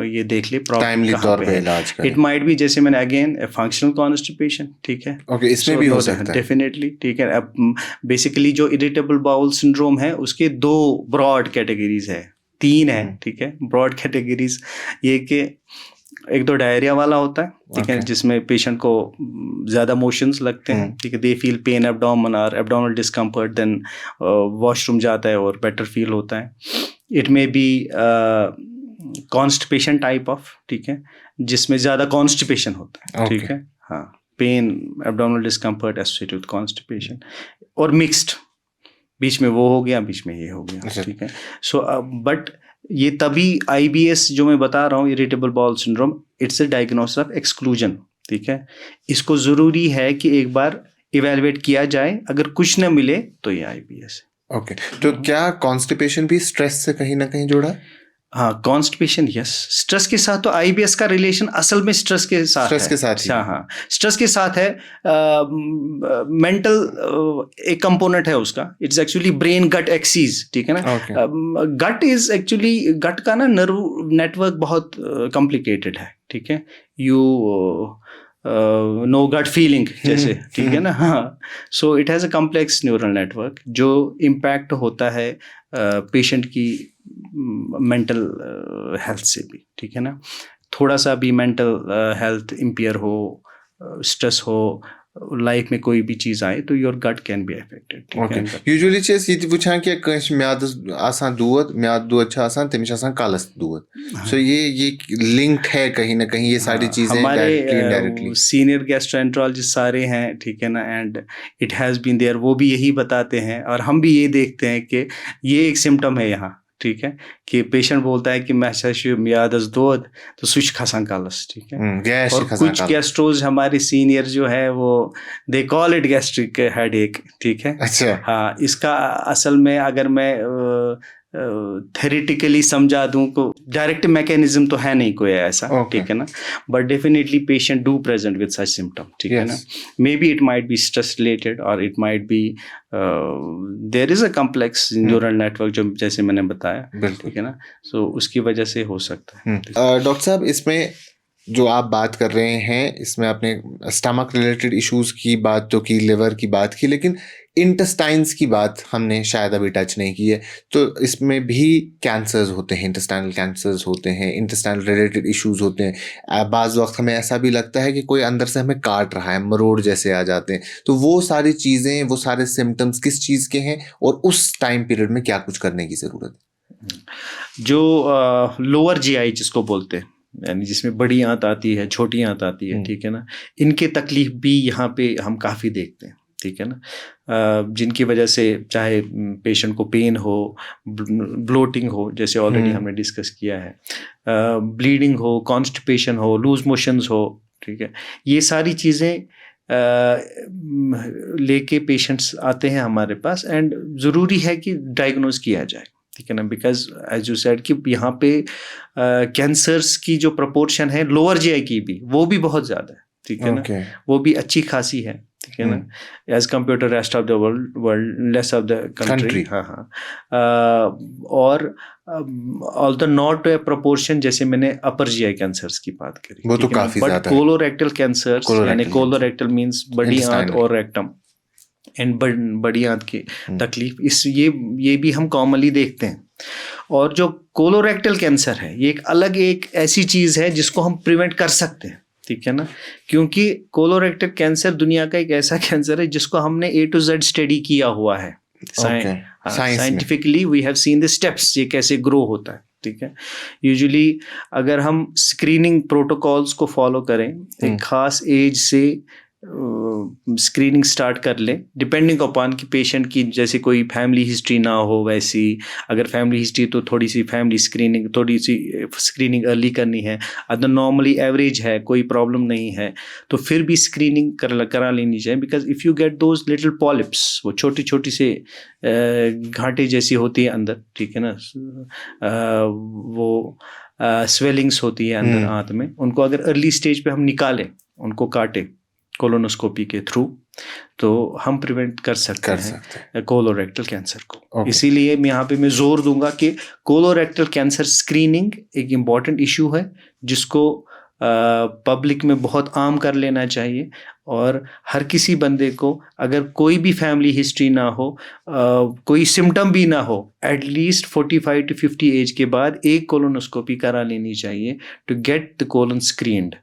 ये देख ले प्रॉब्लम कहाँ पे है। इट माइट बी, जैसे मैंने अगेन फंक्शनल कॉन्स्टिपेशन, ठीक है, ओके, इसमें भी हो सकता है डेफिनेटली, ठीक है। अब बेसिकली जो इरिटेबल बाउल सिंड्रोम है उसके 2 ब्रॉड कैटेगरीज है, 3 है, ठीक है, ब्रॉड कैटेगरीज। ये कि एक तो डायरिया वाला होता है, ठीक है, जिसमें पेशेंट को ज़्यादा मोशंस लगते हैं, ठीक है, दे फील पेन एब्डोमेन और एब्डोमिनल डिस्कम्फर्ट, देन वॉशरूम जाता है और बेटर फील होता है। It may be constipation type of, ठीक है, जिसमें ज़्यादा कॉन्स्टिपेशन होता है, ठीक है, हाँ, pain abdominal discomfort associated with constipation, और मिक्स्ड, बीच में वो हो गया, बीच में ये हो गया, ठीक है। सो बट ये तभी IBS जो मैं बता रहा हूँ, irritable bowel syndrome, it's a diagnosis of exclusion, ठीक है। इसको ज़रूरी है कि एक बार इवेलुएट किया जाए, अगर कुछ न मिले तो ये IBS है। ओके, तो क्या कॉन्स्टिपेशन भी स्ट्रेस से कहीं ना कहीं जुड़ा है? हाँ, कॉन्स्टिपेशन यस, स्ट्रेस के साथ। तो IBS का रिलेशन असल में स्ट्रेस के साथ है, के साथ ही। हाँ, स्ट्रेस के साथ है। मेंटल एक कंपोनेंट है उसका, it's actually brain gut axis, ठीक है ना। गट इज एक्चुअली, गट का ना नर्व नेटवर्क बहुत कॉम्प्लिकेटेड है, ठीक है, यू नो गट फीलिंग जैसे, ठीक है ना, हाँ। So it has a complex neural network जो इम्पैक्ट होता है पेशेंट की मेंटल हेल्थ से भी, ठीक है ना। थोड़ा सा भी मेंटल हेल्थ इम्पेयर हो, स्ट्रेस हो, लाइफ में कोई भी चीज आए, तो your gut can be affected, ठीक है। यूजुअली चीज ये वुछान कि कंस म्याद आसान दूध छ आसान, तमिश आसान कालस दूध, सो ये लिंक्ड है कहीं ना कहीं, ये सारी चीजें हमारे सीनियर गैस्ट्रोएंटरोलॉजिस्ट सारे हैं, ठीक है ना, and it has been there, वो भी यही बताते हैं, और हम भी ये देखते हैं कि ये एक सिम्टम है यहाँ, ठीक है, कि पेशेंट बोलता है कि मैं म्यादस दूध तो सुश खसान कालस, ठीक है। और कुछ गैस्ट्रोज हमारे सीनियर जो है वो they call it gastric headache, ठीक है। अच्छा, हाँ, इसका असल में अगर मैं थेरेटिकली समझा दूं तो डायरेक्ट मैकेनिज्म तो है नहीं कोई ऐसा, ठीक है ना, but definitely patient do present with such symptom, ठीक है ना। Maybe it might be stress related, और it might be there is a complex neural network, जो जैसे मैंने बताया, ठीक है ना। सो उसकी वजह से हो सकता है। डॉक्टर साहब, इसमें जो आप बात कर रहे हैं, इसमें आपने स्टमक रिलेटेड इश्यूज की बात तो की, लिवर की बात की, लेकिन इंटेस्टाइन्स की बात हमने शायद अभी टच नहीं की है। तो इसमें भी कैंसर्स होते हैं, इंटेस्टाइनल कैंसर्स होते हैं, इंटेस्टाइनल रिलेटेड इश्यूज होते हैं। बाज़ वक्त हमें ऐसा भी लगता है कि कोई अंदर से हमें काट रहा है, मरोड़ जैसे आ जाते हैं। तो वो सारी चीज़ें, वो सारे सिम्टम्स किस चीज़ के हैं, और उस टाइम पीरियड में क्या कुछ करने की ज़रूरत है? जो लोअर GI जिसको बोलते हैं, यानी जिसमें बड़ी आंत आती है, छोटी आंत आती है, ठीक है ना, इनके तकलीफ भी यहाँ पे हम काफ़ी देखते हैं, ठीक है ना, जिनकी वजह से चाहे पेशेंट को पेन हो, ब्लोटिंग हो, जैसे ऑलरेडी हमने डिस्कस किया है, ब्लीडिंग हो, कॉन्स्टिपेशन हो, लूज मोशंस हो, ठीक है, ये सारी चीज़ें लेके पेशेंट्स आते हैं हमारे पास, एंड ज़रूरी है कि डायग्नोज किया जाए, ठीक है ना, बिकॉज एज यू सेड कि यहाँ पे कैंसर्स की जो प्रपोर्शन है लोअर जीआई की भी, वो भी बहुत ज़्यादा है, ठीक है ना, वो भी अच्छी खासी है, ठीक है ना, as compare to rest of the world less of the country. हाँ, और ऑल्दो नॉट ए प्रोपोर्शन जैसे मैंने अपर जीआई कैंसर्स की बात करी, वो तो काफी ज्यादा है। बट कोलोरेक्टल कैंसर्स, यानी कोलोरेक्टल मींस बड़ी आंत और रेक्टम एंड बड़ी आंत की तकलीफ, ये भी हम कॉमनली देखते हैं। और जो कोलोरेक्टल कैंसर है, ये एक ऐसी चीज़ है जिसको हम प्रिवेंट कर सकते हैं, ठीक है ना, क्योंकि कोलोरेक्टल कैंसर दुनिया का एक ऐसा कैंसर है जिसको हमने A to Z स्टडी किया हुआ है। Scientifically we have seen the steps, ये कैसे ग्रो होता है, ठीक है। यूजुअली अगर हम स्क्रीनिंग प्रोटोकॉल्स को फॉलो करें, एक खास एज से स्क्रीनिंग स्टार्ट कर लें, डिपेंडिंग अपॉन कि पेशेंट की जैसे कोई फैमिली हिस्ट्री ना हो, वैसी अगर फैमिली हिस्ट्री तो थोड़ी सी स्क्रीनिंग अर्ली करनी है। अगर नॉर्मली एवरेज है, कोई प्रॉब्लम नहीं है, तो फिर भी स्क्रीनिंग करा लेनी चाहिए, because if you get those little polyps, वो छोटी छोटी से घाटे जैसी होती है अंदर, ठीक है ना, वो स्वेलिंग्स होती है अंदर आंत में, उनको अगर अर्ली स्टेज पे हम निकालें, उनको काटें कोलोनोस्कोपी के थ्रू, तो हम प्रिवेंट कर सकते हैं कोलोरेक्टल कैंसर को। इसीलिए मैं जोर दूंगा कि कोलोरेक्टल कैंसर स्क्रीनिंग एक इम्पॉर्टेंट इशू है, जिसको पब्लिक में बहुत आम कर लेना चाहिए। और हर किसी बंदे को अगर कोई भी फैमिली हिस्ट्री ना हो, कोई सिम्टम भी ना हो, एटलीस्ट 45 to 50 एज के बाद एक कोलोनोस्कोपी करा लेनी चाहिए to get the colon screened,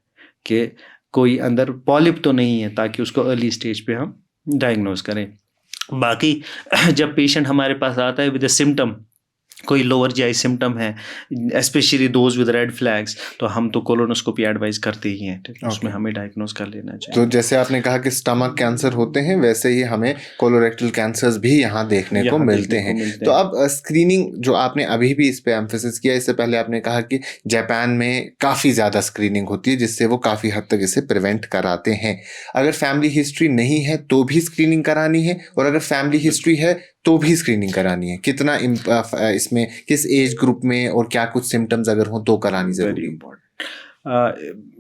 के कोई अंदर पॉलिप तो नहीं है, ताकि उसको अर्ली स्टेज पे हम डायग्नोज करें। बाकी जब पेशेंट हमारे पास आता है विद अ सिम्टम, कोई लोअर जीआई सिम्टम है, specially those with red flags, तो हम तो कोलोनोस्कोपी एडवाइस करते ही हैं, उसमें हमें डायग्नोज कर लेना चाहिए। तो जैसे आपने कहा कि स्टमक कैंसर होते हैं, वैसे ही हमें कोलोरेक्टल कैंसर्स भी यहाँ देखने को मिलते हैं। तो अब स्क्रीनिंग जो आपने अभी भी इस पे एम्फेसिस किया, इससे पहले आपने कहा कि जापान में काफ़ी ज़्यादा स्क्रीनिंग होती है, जिससे वो काफ़ी हद तक इसे प्रिवेंट कराते हैं। अगर फैमिली हिस्ट्री नहीं है तो भी स्क्रीनिंग करानी है, और अगर फैमिली हिस्ट्री है तो भी स्क्रीनिंग करानी है? कितना इसमें किस एज ग्रुप में और क्या कुछ सिम्टम्स अगर हो तो करानी जरूरी है?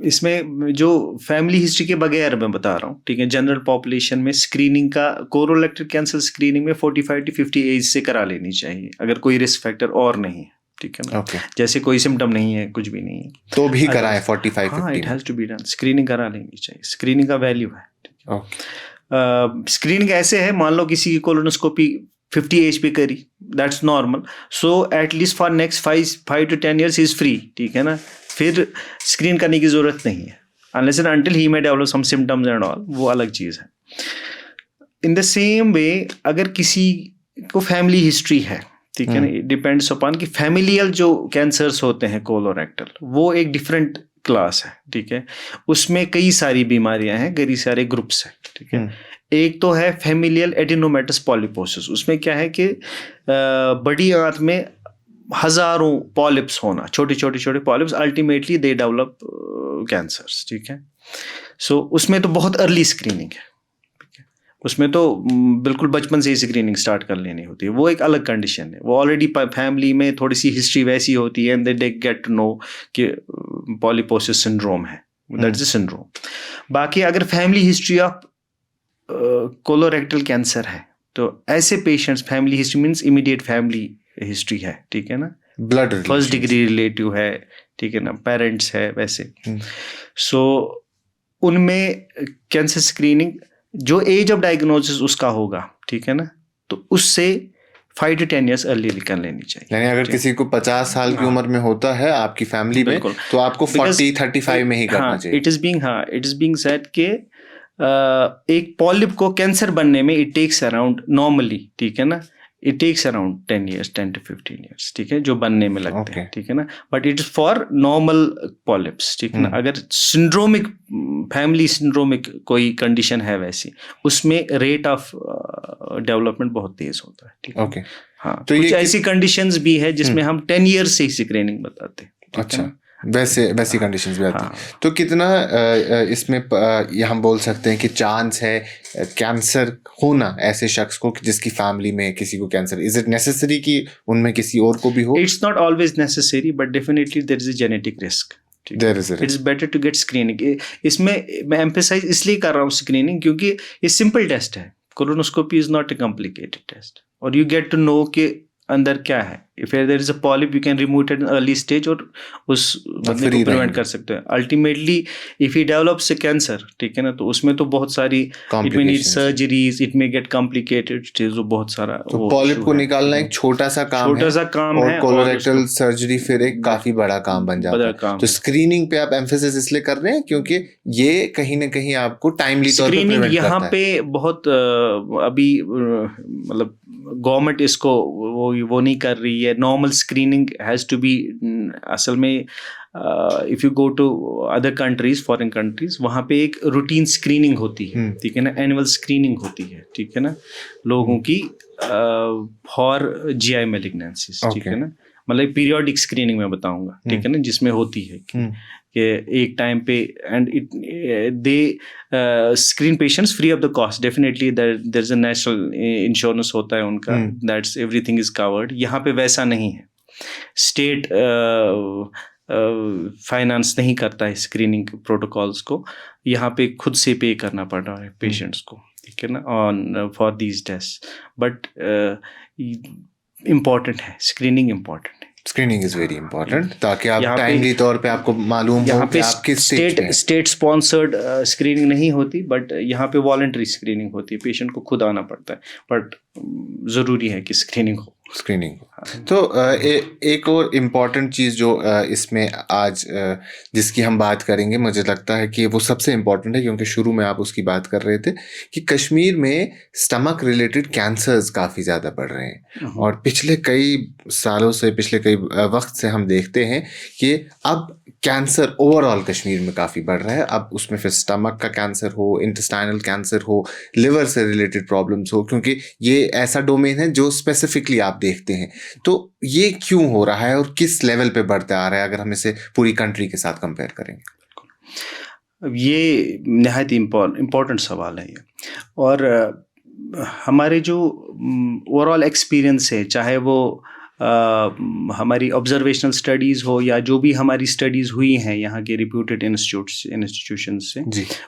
इसमें जो फैमिली हिस्ट्री के बगैर मैं बता रहा हूँ, ठीक है, जनरल पॉपुलेशन में स्क्रीनिंग का कोलोरेक्टल कैंसर स्क्रीनिंग में 45 to 50 एज से करा लेनी चाहिए, अगर कोई रिस्क फैक्टर और नहीं है, ठीक है ना, जैसे कोई सिम्टम नहीं है, कुछ भी नहीं है, तो भी कराएं 45-50। हाँ, it has to be done, screening करा लेनी चाहिए, स्क्रीनिंग का वैल्यू है, ठीक है। स्क्रीनिंग ऐसे है, मान लो किसी की कोलोनोस्कोपी 50 एज पे करी, that's normal, so at least for next 5 to 10 years is free, ठीक है ना, फिर स्क्रीन करने की जरूरत नहीं है, unless and until he may develop some symptoms and all, वो अलग चीज़ है। इन द सेम वे अगर किसी को फैमिली हिस्ट्री है, ठीक है ना, इट डिपेंड्स अपॉन कि फैमिलियल जो कैंसर्स होते हैं कोलोरेक्टल, वो एक डिफरेंट क्लास है, ठीक है, उसमें कई सारी बीमारियां हैं, कई सारे ग्रुप्स हैं, ठीक है। एक तो है फैमिलियल एडिनोमेटस पॉलिपोसिस, उसमें क्या है कि बड़ी आंत में हजारों पॉलिप्स होना, छोटे polyps, ultimately they develop cancers, ठीक है। सो उसमें तो बहुत अर्ली स्क्रीनिंग है, उसमें तो बिल्कुल बचपन से ही स्क्रीनिंग स्टार्ट कर लेनी होती है, वो एक अलग कंडीशन है, वो ऑलरेडी फैमिली में थोड़ी सी हिस्ट्री वैसी होती है, and they get to know कि पॉलिपोसिस सिंड्रोम है, दैट इज सिंड्रोम। बाकी अगर family history of colorectal cancer है, तो ऐसे patients, family history means immediate family history है, ठीक है ना, ब्लड फर्स्ट डिग्री रिलेटिव है, ठीक है ना, पेरेंट्स है वैसे, सो उनमें कैंसर स्क्रीनिंग जो एज ऑफ डायग्नोसिस उसका होगा, ठीक है ना, तो उससे 5 to 10 years अर्ली कर लेनी चाहिए। यानी अगर किसी को 50 साल की उम्र में होता है आपकी फैमिली में, तो आपको 40-35 में ही करना चाहिए। इट इज बीइंग सेड कि एक पॉलिप को कैंसर बनने में इट टेक्स अराउंड नॉर्मली, ठीक है ना, it takes around 10 to 15 years, ठीक है, जो बनने में लगते हैं, ठीक है ना, but it is for normal polyps, ठीक है ना। अगर सिंड्रोमिक, फैमिली सिंड्रोमिक कोई कंडीशन है वैसी, उसमें रेट ऑफ डेवलपमेंट बहुत तेज होता है, ठीक है। हाँ, तो कुछ ऐसी कंडीशंस भी है जिसमें हम 10 years से ही स्क्रीनिंग बताते हैं, अच्छा, वैसी कंडीशंस भी आती हैं। तो कितना इसमें ये हम बोल सकते हैं कि चांस है कैंसर होना ऐसे शख्स को जिसकी फैमिली में किसी को कैंसर, इज इट नेसेसरी कि उनमें किसी और को भी हो? It's not always necessary but definitely there is a genetic risk. It's better to get screening. इसमें मैं एम्फेसाइज इसलिए कर रहा हूँ स्क्रीनिंग क्योंकि ये सिंपल टेस्ट है। Colonoscopy is not a complicated test और यू गेट टू नो कि अंदर क्या है। If there is a polyp you can remove it at early stage और उस बंदे को प्रिवेंट कर सकते हैं। Ultimately if he develops a cancer, ठीक है ना, तो उसमें तो बहुत सारी it may need surgeries, it may get complicated चीज़, बहुत सारा। तो पॉलिप को निकालना एक छोटा सा काम है और कोलोरेक्टल सर्जरी फिर एक काफी बड़ा काम बन जाता है। तो स्क्रीनिंग पे आप एम्फेसिस इसलिए कर रहे हैं क्योंकि ये कहीं ना कहीं आपको टाइमली तौर पे प्रिवेंट करता है। यहाँ पे बहुत अभी मतलब गवर्नमेंट इसको वो नहीं कर रही है। Normal screening has to be, असल में if you go to other countries, foreign countries, वहाँ पे एक रूटीन स्क्रीनिंग होती है, ठीक है ना, एनुअल स्क्रीनिंग होती है, ठीक है ना, लोगों की फॉर GI मैलिग्नेंसीज, ठीक है ना, मतलब पीरियोडिक स्क्रीनिंग मैं बताऊंगा, ठीक है ना, जिसमें होती है कि एक टाइम पे and they screen patients free of the cost. Definitely there is a national insurance होता है उनका, दैट्स एवरीथिंग इज कवर्ड। यहाँ पे वैसा नहीं है। स्टेट फाइनेंस नहीं करता है स्क्रीनिंग प्रोटोकॉल्स को, यहाँ पे खुद से पे करना पड़ रहा है पेशेंट्स को, ठीक है ना, on for these test. But important है स्क्रीनिंग, इम्पॉर्टेंट है। स्क्रीनिंग इज वेरी इंपॉर्टेंट ताकि आप टाइमली तौर पे आपको मालूम हो कि आप किस स्टेज में। स्टेट स्पॉन्सर्ड स्क्रीनिंग नहीं होती बट यहाँ पे वॉलंटरी स्क्रीनिंग होती है। पेशेंट को खुद आना पड़ता है बट ज़रूरी है कि स्क्रीनिंग हो। तो एक और इम्पॉर्टेंट चीज़ जो इसमें आज जिसकी हम बात करेंगे, मुझे लगता है कि वो सबसे इम्पॉर्टेंट है क्योंकि शुरू में आप उसकी बात कर रहे थे कि कश्मीर में स्टमक रिलेटेड कैंसर्स काफ़ी ज़्यादा बढ़ रहे हैं और पिछले कई सालों से, पिछले कई वक्त से हम देखते हैं कि अब कैंसर ओवरऑल कश्मीर में काफ़ी बढ़ रहा है। अब उसमें फिर स्टमक का कैंसर हो, इंटेस्टाइनल कैंसर हो, लिवर से रिलेटेड प्रॉब्लम्स हो, क्योंकि ये ऐसा डोमेन है जो स्पेसिफिकली आप देखते हैं। तो ये क्यों हो रहा है और किस लेवल पे बढ़ता आ रहा है अगर हम इसे पूरी कंट्री के साथ कंपेयर करेंगे? ये निहायत इम्पोर्टेंट सवाल है ये। और हमारे जो ओवरऑल एक्सपीरियंस है, चाहे वो हमारी ऑब्जर्वेशनल स्टडीज़ हो या जो भी हमारी स्टडीज़ हुई हैं यहाँ के रिप्यूटेड इंस्टीट्यूशन से,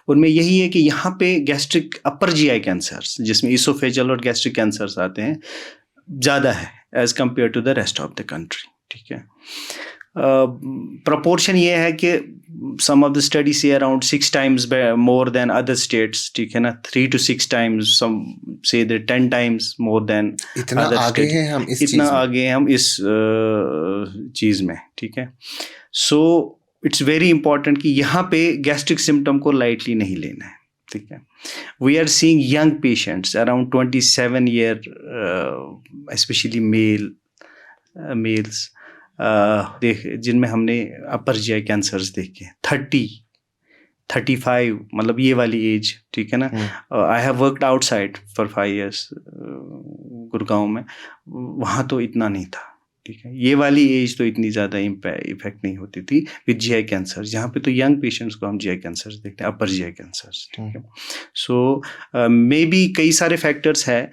उनमें यही है कि यहाँ पे गैस्ट्रिक अपर GI कैंसर्स, जिसमें इसोफेजल और गैस्ट्रिक कैंसर्स आते हैं, ज़्यादा है as compare to the rest of the country, ठीक है। प्रपोर्शन ये है कि some of the studies say around 6 times more than other states, ठीक है ना, 3 to 6 times, some say that 10 times more than इतना other आगे states. हैं हम इस इतना आगे हैं हम इस चीज़ में, ठीक है। So it's very important कि यहाँ पे गैस्ट्रिक सिम्टम को लाइटली नहीं लेना है, ठीक है। We are seeing young patients around 27 year, especially males, जिनमें हमने अपर GI कैंसर्स देखे, 30-35, मतलब ये वाली एज, ठीक है ना। I have worked outside for 5 years Gurgaon में, वहाँ तो इतना नहीं था, ठीक है। ये वाली एज तो इतनी ज़्यादा इफेक्ट नहीं होती थी विद GI कैंसर्स। यहाँ पे तो यंग पेशेंट्स को हम GI कैंसर्स देखते हैं, अपर GI कैंसर्स, ठीक है। सो मे बी कई सारे फैक्टर्स हैं।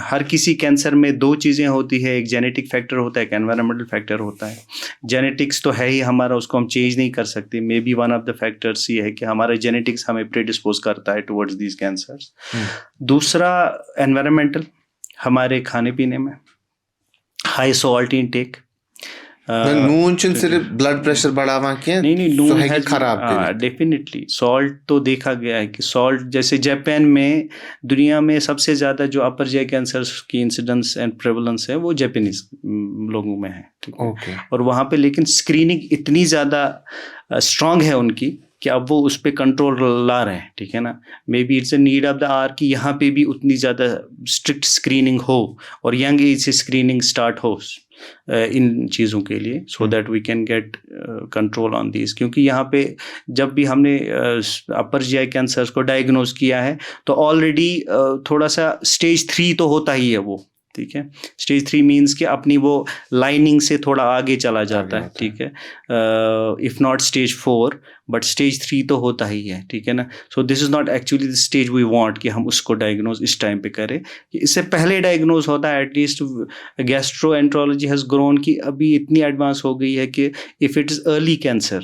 हर किसी कैंसर में 2 चीज़ें होती है, एक जेनेटिक फैक्टर होता है, एक एनवायरमेंटल फैक्टर होता है। जेनेटिक्स तो है ही हमारा, उसको हम चेंज नहीं कर सकते। May be one of the factors ये है कि हमारा जेनेटिक्स हमें प्रेडिस्पोज करता है टुवर्ड्स दीज कैंसर्स। दूसरा एनवायरमेंटल, हमारे खाने पीने में हाई सॉल्ट इनटेक, नून चुन सिर्फ ब्लड प्रेशर बढ़ावा के नहीं नून है खराब। डेफिनेटली सॉल्ट तो देखा गया है कि सॉल्ट, जैसे जापान में दुनिया में सबसे ज़्यादा जो अपर GI कैंसर्स की इंसिडेंस एंड प्रेवलेंस है वो जापानीज लोगों में है, ठीक है। और वहाँ पे लेकिन स्क्रीनिंग इतनी ज़्यादा स्ट्रांग है उनकी कि अब वो उस पर कंट्रोल ला रहे हैं, ठीक है ना। Maybe it's a need of the hour कि यहाँ पे भी उतनी ज़्यादा स्ट्रिक्ट स्क्रीनिंग हो और यंग एज से स्क्रीनिंग स्टार्ट हो इन चीज़ों के लिए, so that we can get control on this. क्योंकि यहाँ पे जब भी हमने अपर GI कैंसर्स को डायग्नोज किया है तो ऑलरेडी थोड़ा सा स्टेज 3 तो होता ही है वो, ठीक है। स्टेज 3 मीन्स कि अपनी वो लाइनिंग से थोड़ा आगे चला जाता है, ठीक है। If not stage 4 but stage 3 तो होता ही है, ठीक है ना। So this is not actually the stage we want कि हम उसको डायग्नोज इस टाइम पे करें। इससे पहले डायग्नोज होता है। एटलीस्ट गैस्ट्रोएंट्रोलॉजी हैज़ ग्रोन कि अभी इतनी एडवांस हो गई है कि if it is early cancer,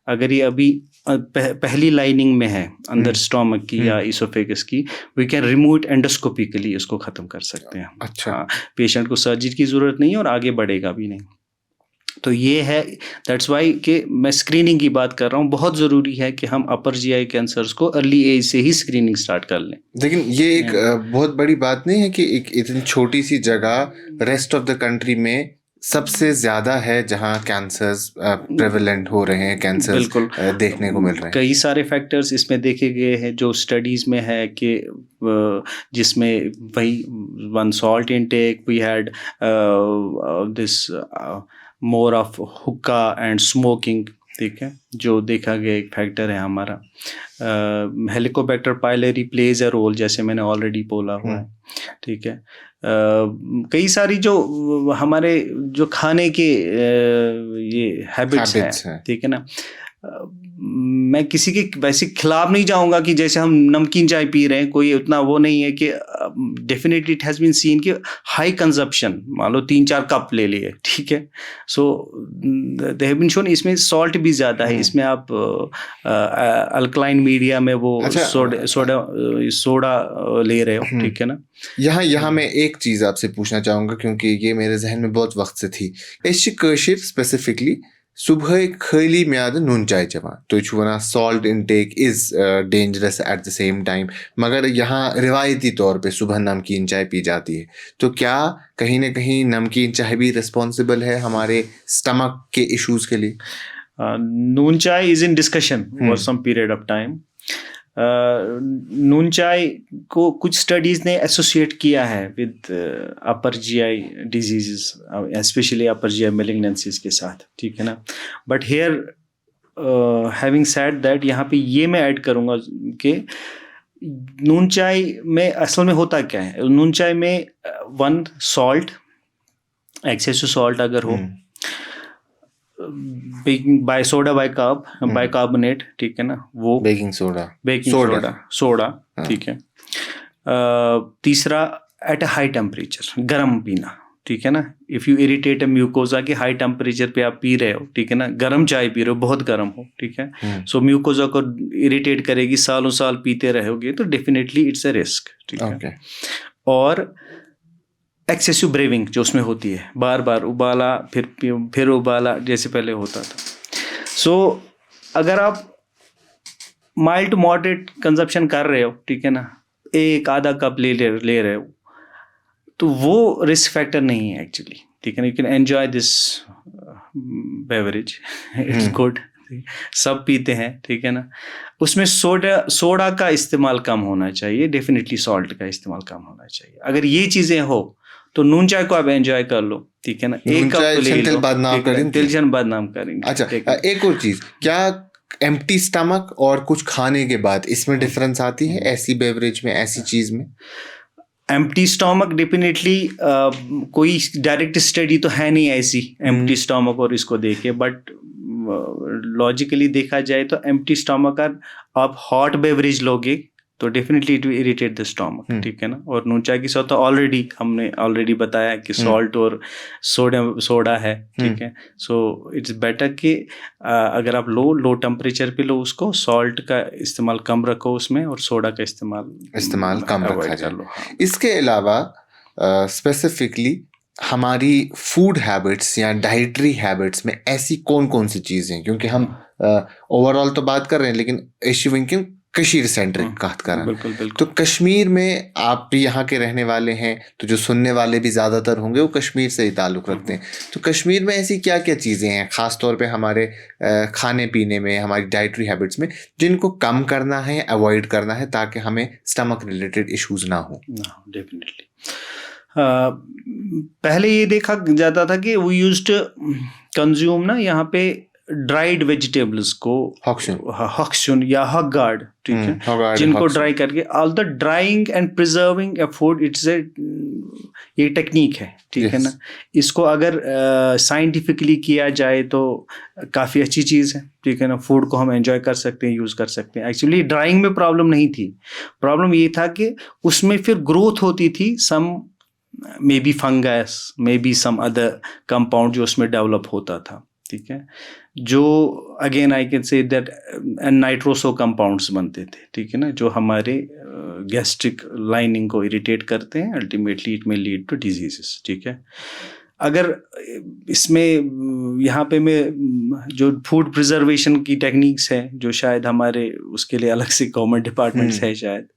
अगर ये अभी पहली लाइनिंग में है अंदर स्टोमक की या इसोफेगस की, we can remove it endoscopically, इसको ख़त्म कर सकते हैं। अच्छा। हाँ, पेशेंट को सर्जरी की ज़रूरत नहीं है और आगे बढ़ेगा भी नहीं। तो ये है, दैट्स वाई कि मैं स्क्रीनिंग की बात कर रहा हूँ। बहुत ज़रूरी है कि हम अपर जीआई कैंसर्स को अर्ली एज से ही स्क्रीनिंग स्टार्ट कर लें। लेकिन ये एक बहुत बड़ी बात नहीं है कि एक इतनी छोटी सी जगह रेस्ट ऑफ द कंट्री में सबसे ज़्यादा है जहाँ कैंसर्स प्रेवलेंट हो रहे हैं, कैंसर्स देखने को मिल रहे हैं। कई सारे फैक्टर्स इसमें देखे गए हैं जो स्टडीज़ में है कि जिसमें वही one salt intake, we had this more of hookah and smoking, ठीक है, जो देखा गया एक फैक्टर है हमारा। Helicobacter pylori plays a role, जैसे मैंने ऑलरेडी बोला हुआ है, ठीक है। कई सारी जो हमारे जो खाने के ये हैबिट्स हैं, ठीक है ना। मैं किसी के वैसे खिलाफ नहीं जाऊंगा कि जैसे हम नमकीन चाय पी रहे हैं, कोई उतना वो नहीं है कि definitely it has been seen कि हाई कंजप्शन, मान लो 3-4 कप ले लिए, ठीक है। So they have been shown इसमें सॉल्ट भी ज़्यादा है। इसमें आप अल्कलाइन मीडिया में वो सोडा ले रहे हो, ठीक है ना। यहाँ मैं एक चीज़ आपसे पूछना चाहूँगा क्योंकि ये मेरे जहन में बहुत वक्त से थी। कशीर स्पेसिफिकली सुबह खाली म्याद नून चाय चवान, तो वना salt intake is dangerous at the same time, मगर यहाँ रिवायती तौर पे सुबह नमकीन चाय पी जाती है। तो क्या कहीं ना कहीं नमकीन चाय भी रिस्पॉन्सिबल है हमारे स्टमक के इश्यूज़ के लिए? Noon chai is in discussion for some period of time. Noon chai को कुछ स्टडीज़ ने एसोसिएट किया है with upper GI disease, specially upper GI malignancies के साथ, ठीक है ना। But here having said that, यहाँ पे ये मैं ऐड करूँगा कि नून चाय में असल में होता क्या है। नून चाय में वन सॉल्ट, एक्सेसिव सॉल्ट अगर हो, बाइकार्बोनेट, ठीक है ना, वो बेकिंग सोडा, ठीक है। तीसरा एट अ हाई टेम्परेचर, गर्म पीना, ठीक है ना। If you irritate a mucosa कि हाई टेम्परेचर पे आप पी रहे हो, ठीक है ना, गर्म चाय पी रहे हो, बहुत गर्म हो, ठीक है। सो म्यूकोजा को इरिटेट करेगी, सालों साल पीते रहोगे तो डेफिनेटली इट्स अ रिस्क, ठीक है। और एक्सेसिव ब्रेविंग जो उसमें होती है, बार बार उबाला फिर उबाला, जैसे पहले होता था। सो अगर आप माइल्ड टू मॉडरेट कंजप्शन कर रहे हो, ठीक है ना, एक आधा कप ले रहे हो, तो वो रिस्क फैक्टर नहीं है एक्चुअली, ठीक है ना। You can enjoy this beverage, it's good, सब पीते हैं, ठीक है ना। उसमें सोडा का इस्तेमाल कम होना चाहिए, डेफिनेटली सॉल्ट का इस्तेमाल कम होना चाहिए। अगर ये चीज़ें हो तो नून चाय को आप एंजॉय कर लो, ठीक है ना। एक कप तो ले लो, बदनाम करेंगे। अच्छा, एक और चीज़, क्या एम्प्टी स्टमक और कुछ खाने के बाद इसमें डिफरेंस आती है ऐसी बेवरेज में, ऐसी चीज़ में? एम्प्टी स्टमक डेफिनेटली कोई डायरेक्ट स्टडी तो है नहीं ऐसी एम्प्टी स्टमक और इसको देखे, बट लॉजिकली देखा जाए तो एम्प्टी स्टमक आप हॉट बेवरेज लोगे तो definitely it will irritate the stomach, ठीक है ना। और नून चाय की साथ तो हमने ऑलरेडी बताया कि सॉल्ट और सोडा है, ठीक है। सो इट्स बेटर कि अगर आप लो टेम्परेचर पे लो उसको, सॉल्ट का इस्तेमाल कम रखो उसमें और सोडा का इस्तेमाल कम रखा जाए। इसके अलावा स्पेसिफिकली हमारी फूड हैबिट्स या डाइटरी हैबिट्स में ऐसी कौन कौन सी चीज़ें, क्योंकि हम ओवरऑल तो बात कर रहे हैं लेकिन एशियन कश्मीर सेंट्रिक बात कर रहे हैं, तो कश्मीर में आप भी यहाँ के रहने वाले हैं, तो जो सुनने वाले भी ज़्यादातर होंगे वो कश्मीर से ही ताल्लुक़ रखते हैं। तो कश्मीर में ऐसी क्या क्या चीज़ें हैं ख़ास तौर पे हमारे खाने पीने में, हमारी डाइटरी हैबिट्स में, जिनको कम करना है, अवॉइड करना है ताकि हमें स्टमक रिलेटेड इश्यूज़ ना हो? डेफिनेटली पहले ये देखा जाता था कि वी यूज्ड टू कंज्यूम ना यहाँ पे ड्राइड वेजिटेबल्स को हॉक्सुन या हॉक गार्ड, ठीक है, जिनको ड्राई करके, all the drawing and preserving A food, it's a, ये टेक्निक है, ठीक है ना। इसको अगर साइंटिफिकली किया जाए तो काफ़ी अच्छी चीज़ है, ठीक है ना। फूड को हम एंजॉय कर सकते हैं, यूज़ कर सकते हैं। एक्चुअली ड्राइंग में प्रॉब्लम नहीं थी, प्रॉब्लम ये था कि उसमें फिर ग्रोथ होती थी, some maybe fungus, maybe some other compound जो उसमें डेवलप होता था, ठीक है, जो again I can say that nitroso compounds बनते थे, ठीक है ना, जो हमारे गैस्ट्रिक लाइनिंग को इरिटेट करते हैं, अल्टीमेटली इट में लीड टू डिजीजेस, ठीक है। अगर इसमें यहाँ पे मैं जो फूड प्रिजर्वेशन की टेक्निक्स हैं, जो शायद हमारे उसके लिए अलग से गवर्नमेंट डिपार्टमेंट्स है शायद,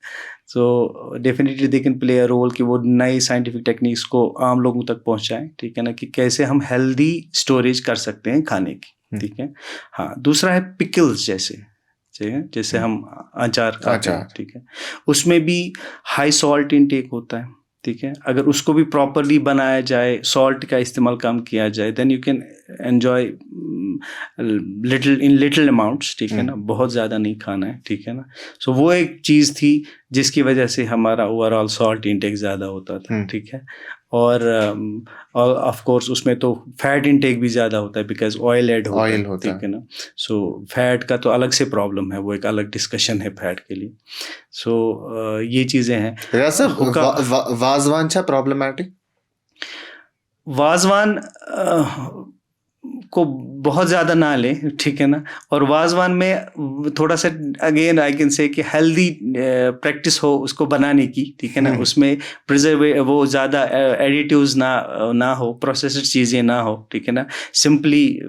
so definitely they can play a role कि वो नई साइंटिफिक टेक्निक्स को आम लोगों तक पहुँचाएं, ठीक है ना, कि कैसे हम हेल्दी स्टोरेज कर सकते हैं खाने की, ठीक है। हाँ, दूसरा है पिकल्स, जैसे हम अचार खाते हैं, ठीक है, उसमें भी हाई सॉल्ट इनटेक होता है, ठीक है। अगर उसको भी प्रॉपरली बनाया जाए, सॉल्ट का इस्तेमाल कम किया जाए, then you can enjoy little amounts, ठीक है ना, बहुत ज़्यादा नहीं खाना है, ठीक है ना। सो वो एक चीज़ थी जिसकी वजह से हमारा ओवरऑल सॉल्ट इंटेक ज़्यादा होता था, ठीक है। और ऑफ कोर्स उसमें तो फैट इंटेक भी ज़्यादा होता है, बिकॉज ऑयल ऐड होता है, ठीक है ना। सो फैट का तो अलग से प्रॉब्लम है, वो एक अलग डिस्कशन है फैट के लिए। सो ये चीज़ें हैं। वाजवान छा प्रॉब्लमैटिक? वाजवान को बहुत ज़्यादा ना लें, ठीक है ना। और वाजवान में थोड़ा सा अगेन आई कैन से कि हेल्दी प्रैक्टिस हो उसको बनाने की, ठीक है ना। उसमें प्रिजर्व वो ज़्यादा एडिटिव्स ना हो, प्रोसेस्ड चीज़ें ना हो, ठीक है ना। सिंपली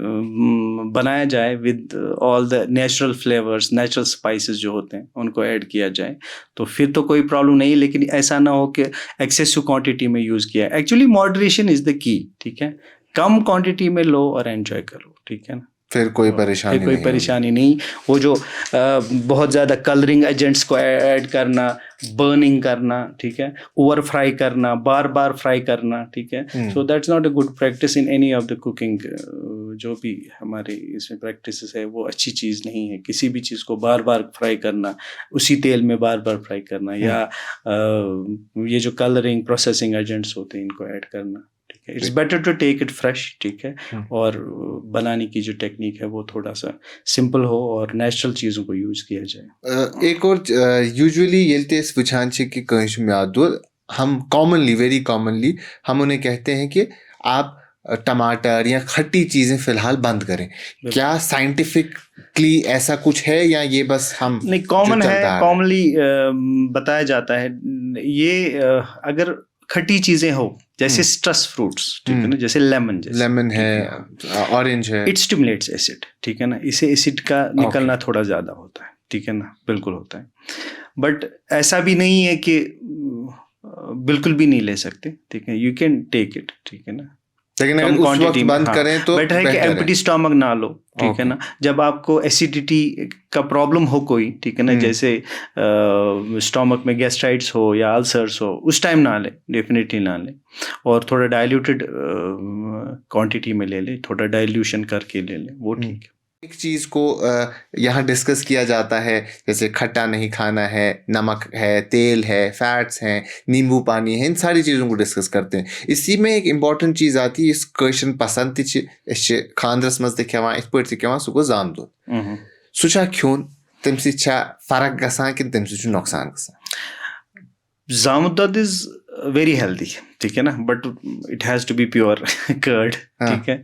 बनाया जाए with all the natural flavours, natural spices जो होते हैं उनको ऐड किया जाए, तो फिर तो कोई प्रॉब्लम नहीं। लेकिन ऐसा ना हो कि एक्सेसिव क्वांटिटी में यूज़ किया। Actually moderation is the key, ठीक है। कम क्वांटिटी में लो और एंजॉय करो, ठीक है ना, फिर कोई परेशानी नहीं। वो जो बहुत ज़्यादा कलरिंग एजेंट्स को ऐड करना, बर्निंग करना, ठीक है, ओवर फ्राई करना, बार बार फ्राई करना, ठीक है, so that's not a good practice in any of the cooking. जो भी हमारे इसमें प्रैक्टिसेस है वो अच्छी चीज़ नहीं है। किसी भी चीज़ को बार बार फ्राई करना, उसी तेल में बार बार फ्राई करना, या ये जो कलरिंग प्रोसेसिंग एजेंट्स होते हैं इनको ऐड करना, it's better to take it fresh, ठीक है। और बनाने की जो टेक्निक है वो थोड़ा सा सिंपल हो और नेचुरल चीज़ों को यूज़ किया जाए। एक और यूजुअली ये वुचान कि कहीं म्यादुर हम कॉमनली, वेरी कॉमनली हम उन्हें कहते हैं कि आप टमाटर या खट्टी चीज़ें फिलहाल बंद करें। क्या साइंटिफिकली ऐसा कुछ है या ये बस हम नहीं, कॉमन है, कॉमनली बताया जाता है ये। अगर खट्टी चीज़ें हो जैसे स्ट्रेस फ्रूट्स, ठीक है ना, जैसे लेमन है, ऑरेंज है, इट स्टिमुलेट्स एसिड, ठीक है ना। इसे एसिड का निकलना थोड़ा ज़्यादा होता है, ठीक है ना, बिल्कुल होता है। बट ऐसा भी नहीं है कि बिल्कुल भी नहीं ले सकते, ठीक है, यू कैन टेक इट, ठीक है ना। लेकिन अगर उस वक्त बंद करें तो बेटर है कि एम्प्टी स्टमक ना लो, ठीक है ना। जब आपको एसिडिटी का प्रॉब्लम हो कोई, ठीक है ना, जैसे स्टमक में गैस्ट्राइटिस हो या अल्सर्स हो, उस टाइम ना ले, डेफिनेटली ना ले। और थोड़ा डाइल्यूटेड क्वांटिटी में ले ले, थोड़ा डाइल्यूशन करके ले ले, वो ठीक है। एक चीज़ को यहाँ डिस्कस किया जाता है, जैसे खट्टा नहीं खाना है, नमक है, तेल है, फैट्स हैं, नींबू पानी है, इन सारी चीज़ों को डिस्कस करते हैं। इसी में एक इम्पॉर्टेंट चीज़ आती है, इस क्वेश्चन पसंद तह खानदरस मज तह इथ पे सह गो जाम दोद सह खोन, तम फ़र्क गसान कि तम नुकसान गसान? जामुन दोद इज वेरी हेल्दी, ठीक है ना, but it has to be pure curd, ठीक है,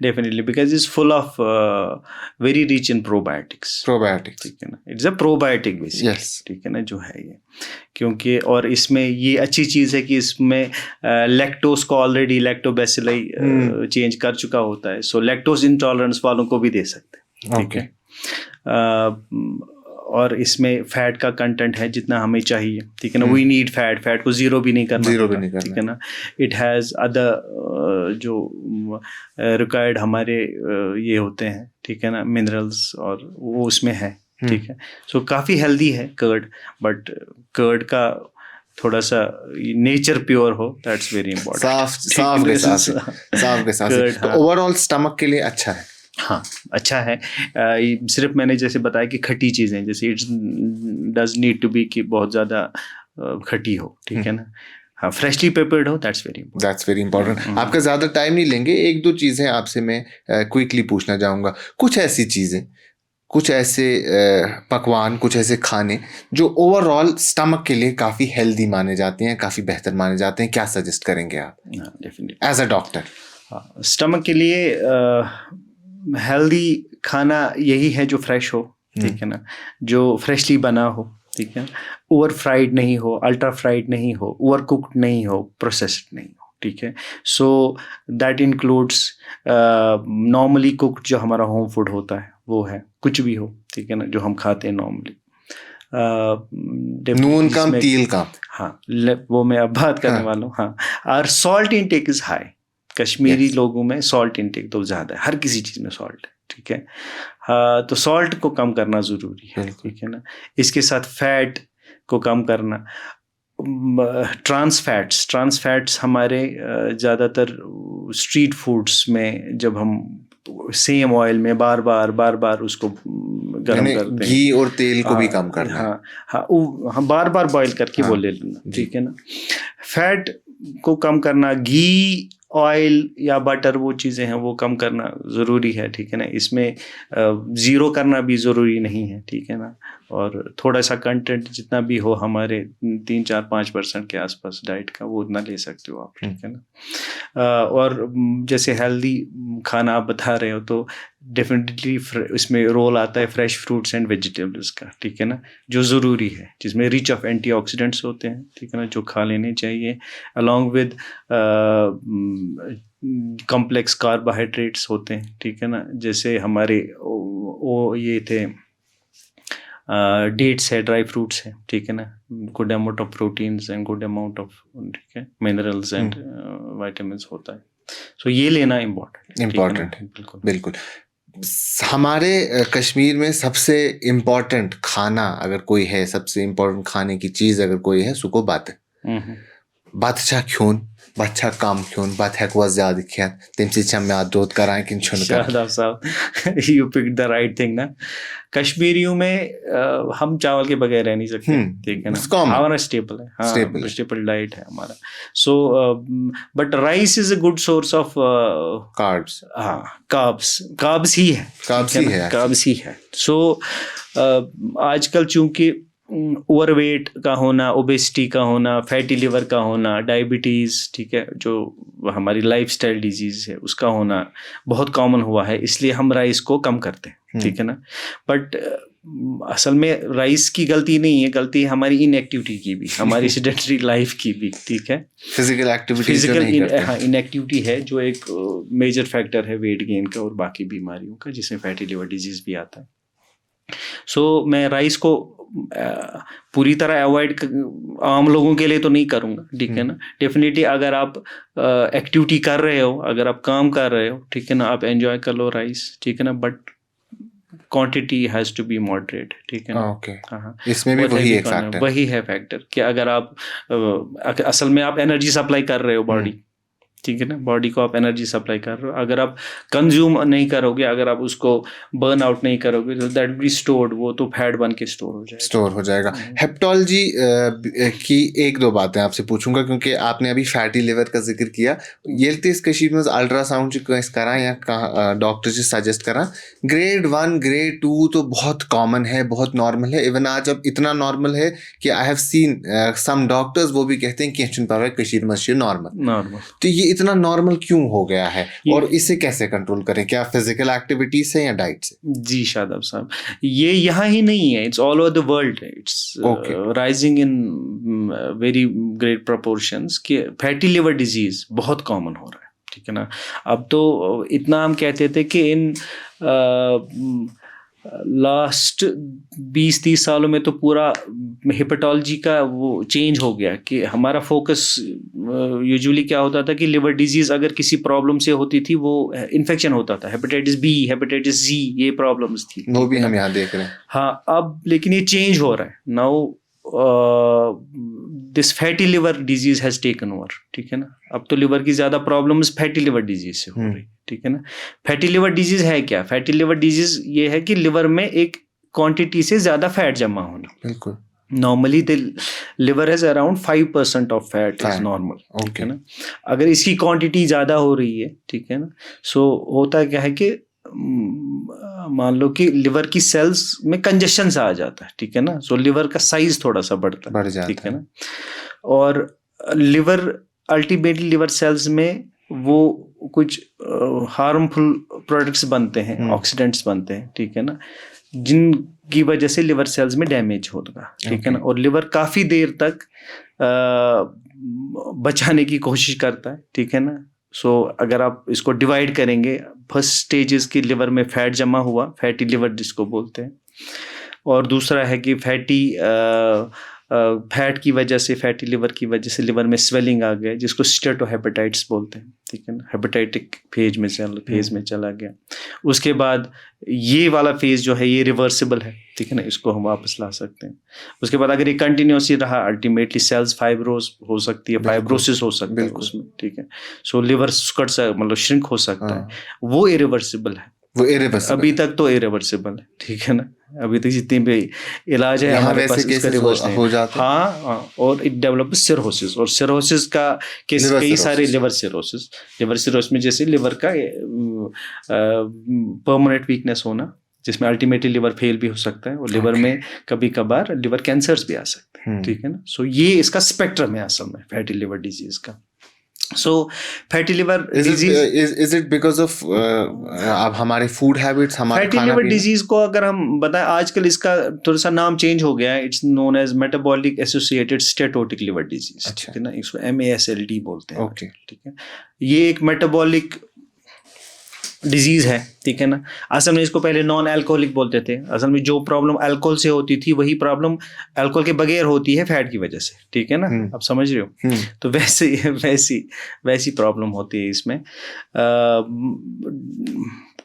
definitely, because is full of very rich in probiotics, ठीक है ना। इट्स अ प्रोबायोटिक बेसिकली, ठीक है ना, जो है ये, क्योंकि और इसमें ये अच्छी चीज़ है कि इसमें लैक्टोज को ऑलरेडी लैक्टोबैसिलाई चेंज कर चुका होता है, सो लैक्टोज इंटॉलरेंस वालों को भी दे सकते हैं, ठीक है। और इसमें फैट का कंटेंट है जितना हमें चाहिए, ठीक है ना। वी नीड फैट को ज़ीरो भी नहीं करना, ठीक है ना। इट हैज़ अदर जो रिक्वायर्ड हमारे ये होते हैं, ठीक है ना, मिनरल्स, और वो उसमें है, ठीक है। सो काफ़ी हेल्दी है कर्ड, बट कर्ड का थोड़ा सा नेचर प्योर हो, दैट्स वेरी इंपॉर्टेंट। साफ के साथ तो ओवरऑल स्टमक के लिए अच्छा है। हाँ, अच्छा है। सिर्फ मैंने जैसे बताया कि खट्टी चीज़ें, जैसे it's does need to be कि बहुत ज़्यादा खट्टी हो, ठीक है ना। हाँ, फ्रेशली पेपर्ड हो, that's very important. That's very important. आपका ज़्यादा टाइम नहीं लेंगे, एक दो चीज़ें आपसे मैं क्विकली पूछना चाहूँगा। कुछ ऐसी चीज़ें, कुछ ऐसे पकवान, कुछ ऐसे खाने जो ओवरऑल स्टमक के लिए काफ़ी हेल्दी माने जाते हैं, काफ़ी बेहतर माने जाते हैं, क्या सजेस्ट करेंगे आप डेफिनेटली। As a doctor? हाँ, स्टमक के लिए हेल्दी खाना यही है जो फ्रेश हो, ठीक है ना, जो फ्रेशली बना हो, ठीक है, ओवर फ्राइड नहीं हो, अल्ट्रा फ्राइड नहीं हो, ओवर कुक्ड नहीं हो, प्रोसेस्ड नहीं हो, ठीक है। So that includes normally cooked जो हमारा होम फूड होता है वो है, कुछ भी हो, ठीक है ना, जो हम खाते हैं नॉर्मली। नून कम तेल कम। हाँ, वो मैं अब बात करने वाला हूँ। हाँ, और salt intake is high. Kashmiri लोगों में सॉल्ट इंटेक तो ज़्यादा है, हर किसी चीज़ में सॉल्ट है, ठीक है। हाँ, तो सॉल्ट को कम करना ज़रूरी है, ठीक है ना। इसके साथ फैट को कम करना। ट्रांस फैट्स हमारे ज़्यादातर स्ट्रीट फूड्स में जब हम सेम ऑयल में बार बार उसको गर्म करते हैं, घी और तेल को भी कम करना। हाँ हाँ, हम बार बॉईल करके वो ले लेना, ठीक है ना। फैट को कम करना, घी, ऑयल या बटर, वो चीज़ें हैं वो कम करना ज़रूरी है, ठीक है ना। इसमें ज़ीरो करना भी ज़रूरी नहीं है, ठीक है ना। और थोड़ा सा कंटेंट जितना भी हो हमारे 3-4-5% के आसपास डाइट का, वो उतना ले सकते हो आप, ठीक है ना। और जैसे हेल्दी खाना आप बता रहे हो, तो डेफिनेटली इसमें रोल आता है फ्रेश फ्रूट्स एंड वेजिटेबल्स का, ठीक है ना, जो ज़रूरी है, जिसमें रिच ऑफ एंटीऑक्सीडेंट्स होते हैं, ठीक है ना, जो खा लेने चाहिए, अलॉन्ग विद कॉम्प्लेक्स कार्बोहाइड्रेट्स होते हैं, ठीक है ना, जैसे हमारे ये थे डेट्स है, ड्राई फ्रूट्स है, ठीक है ना, good amount of proteins and good amount of, ठीक है, मिनरल्स एंड विटामिन्स होता है। सो ये लेना इम्पोर्टेंट है। बिल्कुल। हमारे कश्मीर में सबसे इम्पोर्टेंट खाना अगर कोई है, सबसे इम्पोर्टेंट खाने की चीज़ अगर कोई है, सुको बात बादशाह ख्यून, बादशाह काम ख्यून, बात है को ज़्यादा खेन, तम से म्याद दोद कराएं कि शादाब साहब, you pick the right thing ना। कश्मीरियों में हम चावल के बगैर रह नहीं सकते, ठीक है ना, हमारा स्टेपल है, हाँ, स्टेपल डाइट है हमारा। So but rice is a good source of carbs. हाँ, कार्ब्स ही है। सो आजकल चूंकि ओवरवेट का होना, ओबेसिटी का होना, फैटी लिवर का होना, डायबिटीज़, ठीक है, जो हमारी लाइफस्टाइल डिजीज़ है उसका होना बहुत कॉमन हुआ है, इसलिए हम राइस को कम करते हैं, ठीक है ना। बट असल में राइस की गलती नहीं है, गलती है हमारी इनएक्टिविटी की भी, हमारी सेडेंटरी लाइफ की भी, ठीक है। फिजिकल इनएक्टिविटी है जो एक मेजर फैक्टर है वेट गेन का और बाकी बीमारियों का, जिसमें फैटी लिवर डिजीज़ भी आता है। सो मैं राइस को पूरी तरह अवॉइड आम लोगों के लिए तो नहीं करूँगा, ठीक है ना। डेफिनेटली अगर आप एक्टिविटी कर रहे हो, अगर आप काम कर रहे हो, ठीक है ना, आप एंजॉय कर लो राइस, ठीक है ना, but quantity has to be moderate, ठीक है ना। हाँ, इसमें भी वही है फैक्टर कि अगर आप असल में आप एनर्जी सप्लाई कर रहे हो बॉडी, ठीक है ना, बॉडी को आप एनर्जी सप्लाई कर रहे हो, अगर आप कंज्यूम नहीं करोगे, अगर आप उसको बर्न आउट नहीं करोगे, तो दैट बी स्टोर्ड, वो तो फैट बन के स्टोर हो जाएगा। हेप्टोलॉजी की एक दो बातें आपसे पूछूंगा, क्योंकि आपने अभी फैटी लिवर का जिक्र किया। ये कशीर में अल्ट्रासाउंड करा या डॉक्टर से सजेस्ट करा, ग्रेड 1 ग्रेड 2 तो बहुत कॉमन है, बहुत नॉर्मल है। इवन आज अब इतना नॉर्मल है कि I have seen some doctors वो भी कहते हैं कि कशीर में नॉर्मल। तो ये इतना नॉर्मल क्यों हो गया है और इसे कैसे कंट्रोल करें? क्या फिजिकल एक्टिविटी से या डाइट से? जी शादाब साहब, ये यहाँ ही नहीं है, it's all over the world, it's rising in very great proportions कि फैटी लिवर डिजीज बहुत कॉमन हो रहा है, ठीक है ना। अब तो इतना हम कहते थे कि इन लास्ट 20-30 सालों में तो पूरा हेपेटोलॉजी का वो चेंज हो गया कि हमारा फोकस यूजुअली क्या होता था कि लिवर डिजीज़ अगर किसी प्रॉब्लम से होती थी, वो इन्फेक्शन होता था, हेपेटाइटिस बी, हेपेटाइटिस जी, ये प्रॉब्लम्स थी, वो भी हम यहाँ देख रहे हैं। हाँ, अब लेकिन ये चेंज हो रहा है now. This fatty liver disease has taken over, ठीक है ना। अब तो लिवर की ज़्यादा प्रॉब्लम्स फैटी लिवर डिजीज से हो रही, ठीक है ना। फैटी लिवर डिजीज है क्या? फैटी लिवर डिजीज ये है कि लिवर में एक क्वांटिटी से ज़्यादा फैट जमा होना। बिल्कुल। Normally the liver has around 5% of fat is normal, ठीक है ना। अगर इसकी क्वांटिटी ज़्यादा हो रही है, ठीक है ना, सो होता क्या है कि मान लो कि लिवर की सेल्स में कंजेशन सा आ जाता है, ठीक है ना। सो लिवर का साइज थोड़ा सा बढ़ता है, ठीक है ना। और लिवर अल्टीमेटली लिवर सेल्स में वो कुछ हार्मफुल प्रोडक्ट्स बनते हैं, ऑक्सीडेंट्स बनते हैं, ठीक है ना, जिनकी वजह से लिवर सेल्स में डैमेज होगा, ठीक है ना। और लिवर काफ़ी देर तक बचाने की कोशिश करता है, ठीक है ना। सो अगर आप इसको डिवाइड करेंगे, फर्स्ट स्टेजेस की लिवर में फैट जमा हुआ, फैटी लिवर जिसको बोलते हैं, और दूसरा है कि फैट की वजह से, फैटी लिवर की वजह से लिवर में स्वेलिंग आ गया, जिसको स्टेटोहेपेटाइटिस बोलते हैं, ठीक है ना। हेपेटाइटिक फेज में चला गया। उसके बाद ये वाला फेज जो है ये रिवर्सिबल है, ठीक है ना, इसको हम वापस ला सकते हैं। उसके बाद अगर ये कंटिन्यूसली रहा, अल्टीमेटली सेल्स फाइब्रोस हो सकती है, फाइब्रोसिस हो सकता है उसमें, ठीक है। सो लिवर मतलब श्रिंक हो सकता है, वो इरिवर्सिबल है। अभी तक तो इरिवर्सिबल है, ठीक है ना। अभी तक जितनी भी इलाज है हमारे पास इसका रिवर्स नहीं हो जाता। हाँ, और इट डेवलप सिरोसिस, और सिरोसिस का केस कई सारे लिवर सिरोसिस में जैसे लिवर का परमानेंट वीकनेस होना, जिसमें अल्टीमेटली लिवर फेल भी हो सकता है, और लिवर में कभी कभार लिवर कैंसर्स भी आ सकते हैं, ठीक है ना। सो ये इसका स्पेक्ट्रम है असल में फैटी लिवर डिजीज का। So fatty liver disease is it because of अब हमारे फूड हैबिट्स, हमारा फैटी लिवर डिजीज को अगर हम बताएं, आजकल इसका थोड़ा सा नाम चेंज हो गया है, it's known as metabolic associated steatotic liver disease, ठीक है ना। इसको MASLD बोलते हैं, ठीक है। ये एक मेटाबॉलिक डिजीज है, ठीक है ना। असल में इसको पहले नॉन अल्कोहलिक बोलते थे। असल में जो प्रॉब्लम अल्कोहल से होती थी वही प्रॉब्लम अल्कोहल के बगैर होती है फैट की वजह से, ठीक है ना। आप समझ रहे हो। तो वैसी प्रॉब्लम होती है इसमें।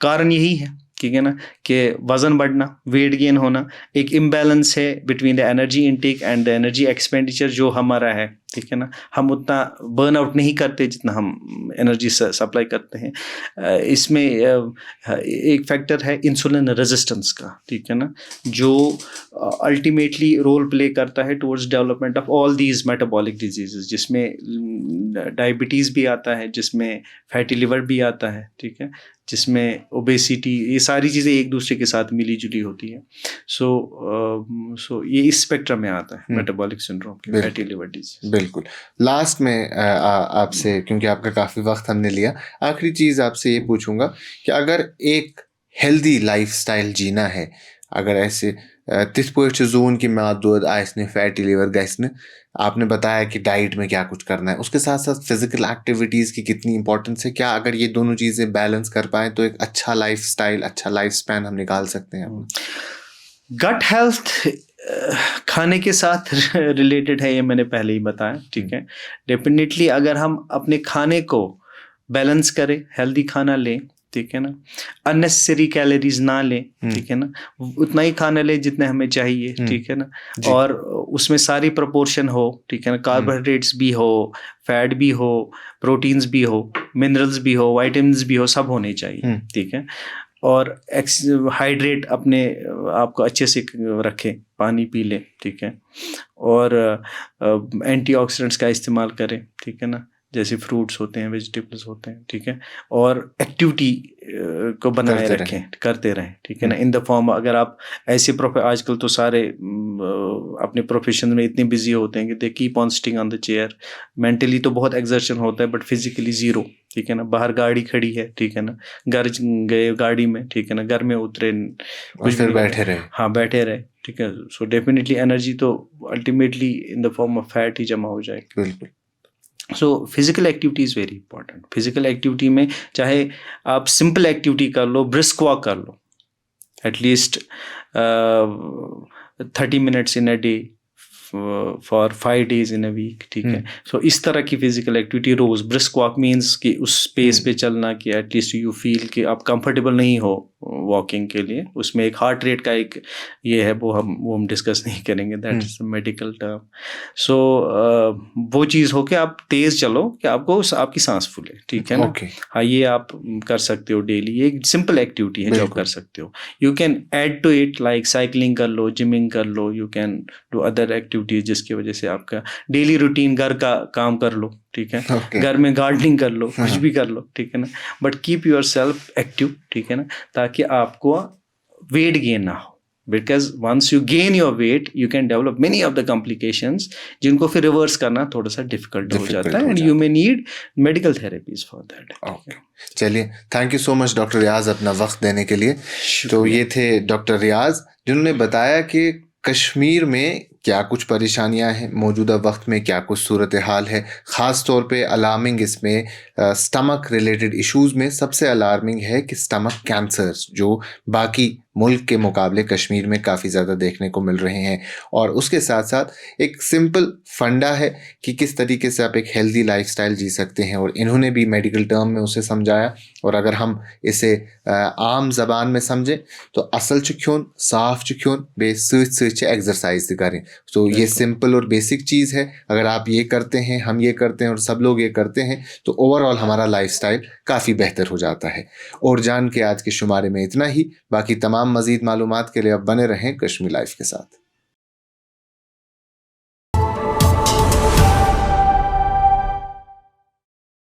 कारण यही है, ठीक है ना, कि वज़न बढ़ना, वेट गेन होना, एक इम्बैलेंस है between the energy intake and the energy expenditure जो हमारा है, ठीक है ना। हम उतना बर्न आउट नहीं करते जितना हम एनर्जी सप्लाई करते हैं। इसमें एक फैक्टर है इंसुलिन रेजिस्टेंस का, ठीक है ना, जो अल्टीमेटली रोल प्ले करता है towards development of all these metabolic diseases, जिसमें डायबिटीज़ भी आता है, जिसमें फैटी लिवर भी आता है, ठीक है, जिसमें ओबेसिटी, ये सारी चीज़ें एक दूसरे के साथ मिली जुली होती है। सो ये इस स्पेक्ट्रम में आता है मेटाबॉलिक सिंड्रोम की, फैटी लिवर डिजीज। बिल्कुल। लास्ट में आपसे, क्योंकि आपका काफ़ी वक्त हमने लिया, आखिरी चीज़ आपसे ये पूछूंगा कि अगर एक हेल्दी लाइफस्टाइल जीना है, अगर ऐसे तिथ पॉइंट जोन की महदूद आइसने फैटी लिवर गैसने, आपने बताया कि डाइट में क्या कुछ करना है, उसके साथ साथ फिजिकल एक्टिविटीज़ की कितनी इंपॉर्टेंस है, क्या अगर ये दोनों चीज़ें बैलेंस कर पाएँ तो एक अच्छा लाइफस्टाइल, अच्छा लाइफ स्पैन हम निकाल सकते हैं? गट हेल्थ खाने के साथ रिलेटेड है, ये मैंने पहले ही बताया, ठीक है। डेफिनेटली अगर हम अपने खाने को बैलेंस करें, हेल्दी खाना लें, ठीक है ना, अननेसेसरी कैलोरीज ना लें, ठीक है ना, उतना ही खाना लें जितने हमें चाहिए, ठीक है ना, और उसमें सारी प्रोपोर्शन हो, ठीक है ना, कार्बोहाइड्रेट्स भी हो, फैट भी हो, प्रोटीन्स भी हो, मिनरल्स भी हो, विटामिन्स भी हो, सब होने चाहिए, ठीक है। और हाइड्रेट अपने आप को अच्छे से रखें, पानी पी लें, ठीक है, और एंटीऑक्सीडेंट्स का इस्तेमाल करें, ठीक है ना, जैसे फ्रूट्स होते हैं, वेजिटेबल्स होते हैं, ठीक है, और एक्टिविटी को बनाए रखें, करते रहें, ठीक है ना, इन द फॉर्म, अगर आप ऐसे आजकल तो सारे अपने प्रोफेशन में इतने बिजी होते हैं कि they keep on sitting on the chair. Mentally तो बहुत एक्सर्शन होता है बट फिजिकली ज़ीरो, ठीक है ना। बाहर गाड़ी खड़ी है, ठीक है ना, घर गए गाड़ी में, ठीक है ना, घर में उतरे, कुछ फिर बैठे रहे, हाँ बैठे रहे, ठीक है। सो डेफिनेटली एनर्जी तो ultimately in the form of fat ही जमा हो जाएगी। बिल्कुल। So physical activity is very important. Physical activity में चाहे आप सिंपल एक्टिविटी कर लो, ब्रिस्क वॉक कर लो, at least 30 minutes in a day for 5 days in a week, ठीक है। सो इस तरह की फिजिकल एक्टिविटी रोज, ब्रिस्क वॉक मीन्स कि उस स्पेस पे चलना कि एटलीस्ट यू फील कि आप कंफर्टेबल नहीं हो वॉकिंग के लिए। उसमें एक हार्ट रेट का एक ये है, वो हम डिस्कस नहीं करेंगे, दैट इज मेडिकल टर्म। सो वो चीज़ हो कि आप तेज़ चलो कि आपको आपकी सांस फूले, ठीक है ना। ओके। हाँ, ये आप कर सकते हो डेली, ये एक सिंपल एक्टिविटी है जो आप बिल्कुल। कर सकते हो। You can add to it like cycling कर लो, जिमिंग कर लो, you can do other activities जिसकी वजह से आपका डेली रूटीन, घर का काम कर लो, ठीक है, ओके। घर में गार्डनिंग कर लो, कुछ हाँ। भी कर लो, ठीक है ना, but keep yourself active, ठीक है ना, ताकि आपको वेट गेन ना हो। Because once you gain your weight you can develop many of the complications, जिनको फिर रिवर्स करना थोड़ा सा डिफिकल्ट हो जाता है, and you may need medical therapies for that. Okay, चलिए, thank you so much doctor Riyaz अपना वक्त देने के लिए। तो ये थे डॉक्टर रियाज, जिन्होंने बताया कि कश्मीर में क्या कुछ परेशानियां हैं, मौजूदा वक्त में क्या कुछ सूरत हाल है। ख़ास तौर पे अलार्मिंग इसमें स्टमक रिलेटेड इश्यूज़ में सबसे अलार्मिंग है कि स्टमक कैंसर्स जो बाकी मुल्क के मुकाबले कश्मीर में काफ़ी ज़्यादा देखने को मिल रहे हैं। और उसके साथ साथ एक सिंपल फंडा है कि किस तरीके से आप एक हेल्दी लाइफस्टाइल जी सकते हैं, और इन्होंने भी मेडिकल टर्म में उसे समझाया। और अगर हम इसे आम ज़बान में समझें तो असल चुख्योन, साफ चुख्योन, बे सच एक्सरसाइज करें। तो ये सिंपल और बेसिक चीज़ है। अगर आप ये करते हैं, हम ये करते हैं और सब लोग ये करते हैं तो ओवरऑल हमारा लाइफस्टाइल काफ़ी बेहतर हो जाता है। और जान के आज के शुमारे में इतना ही। बाकी तमाम मज़ीद मालूमात के लिए आप बने रहें कश्मीर लाइफ के साथ।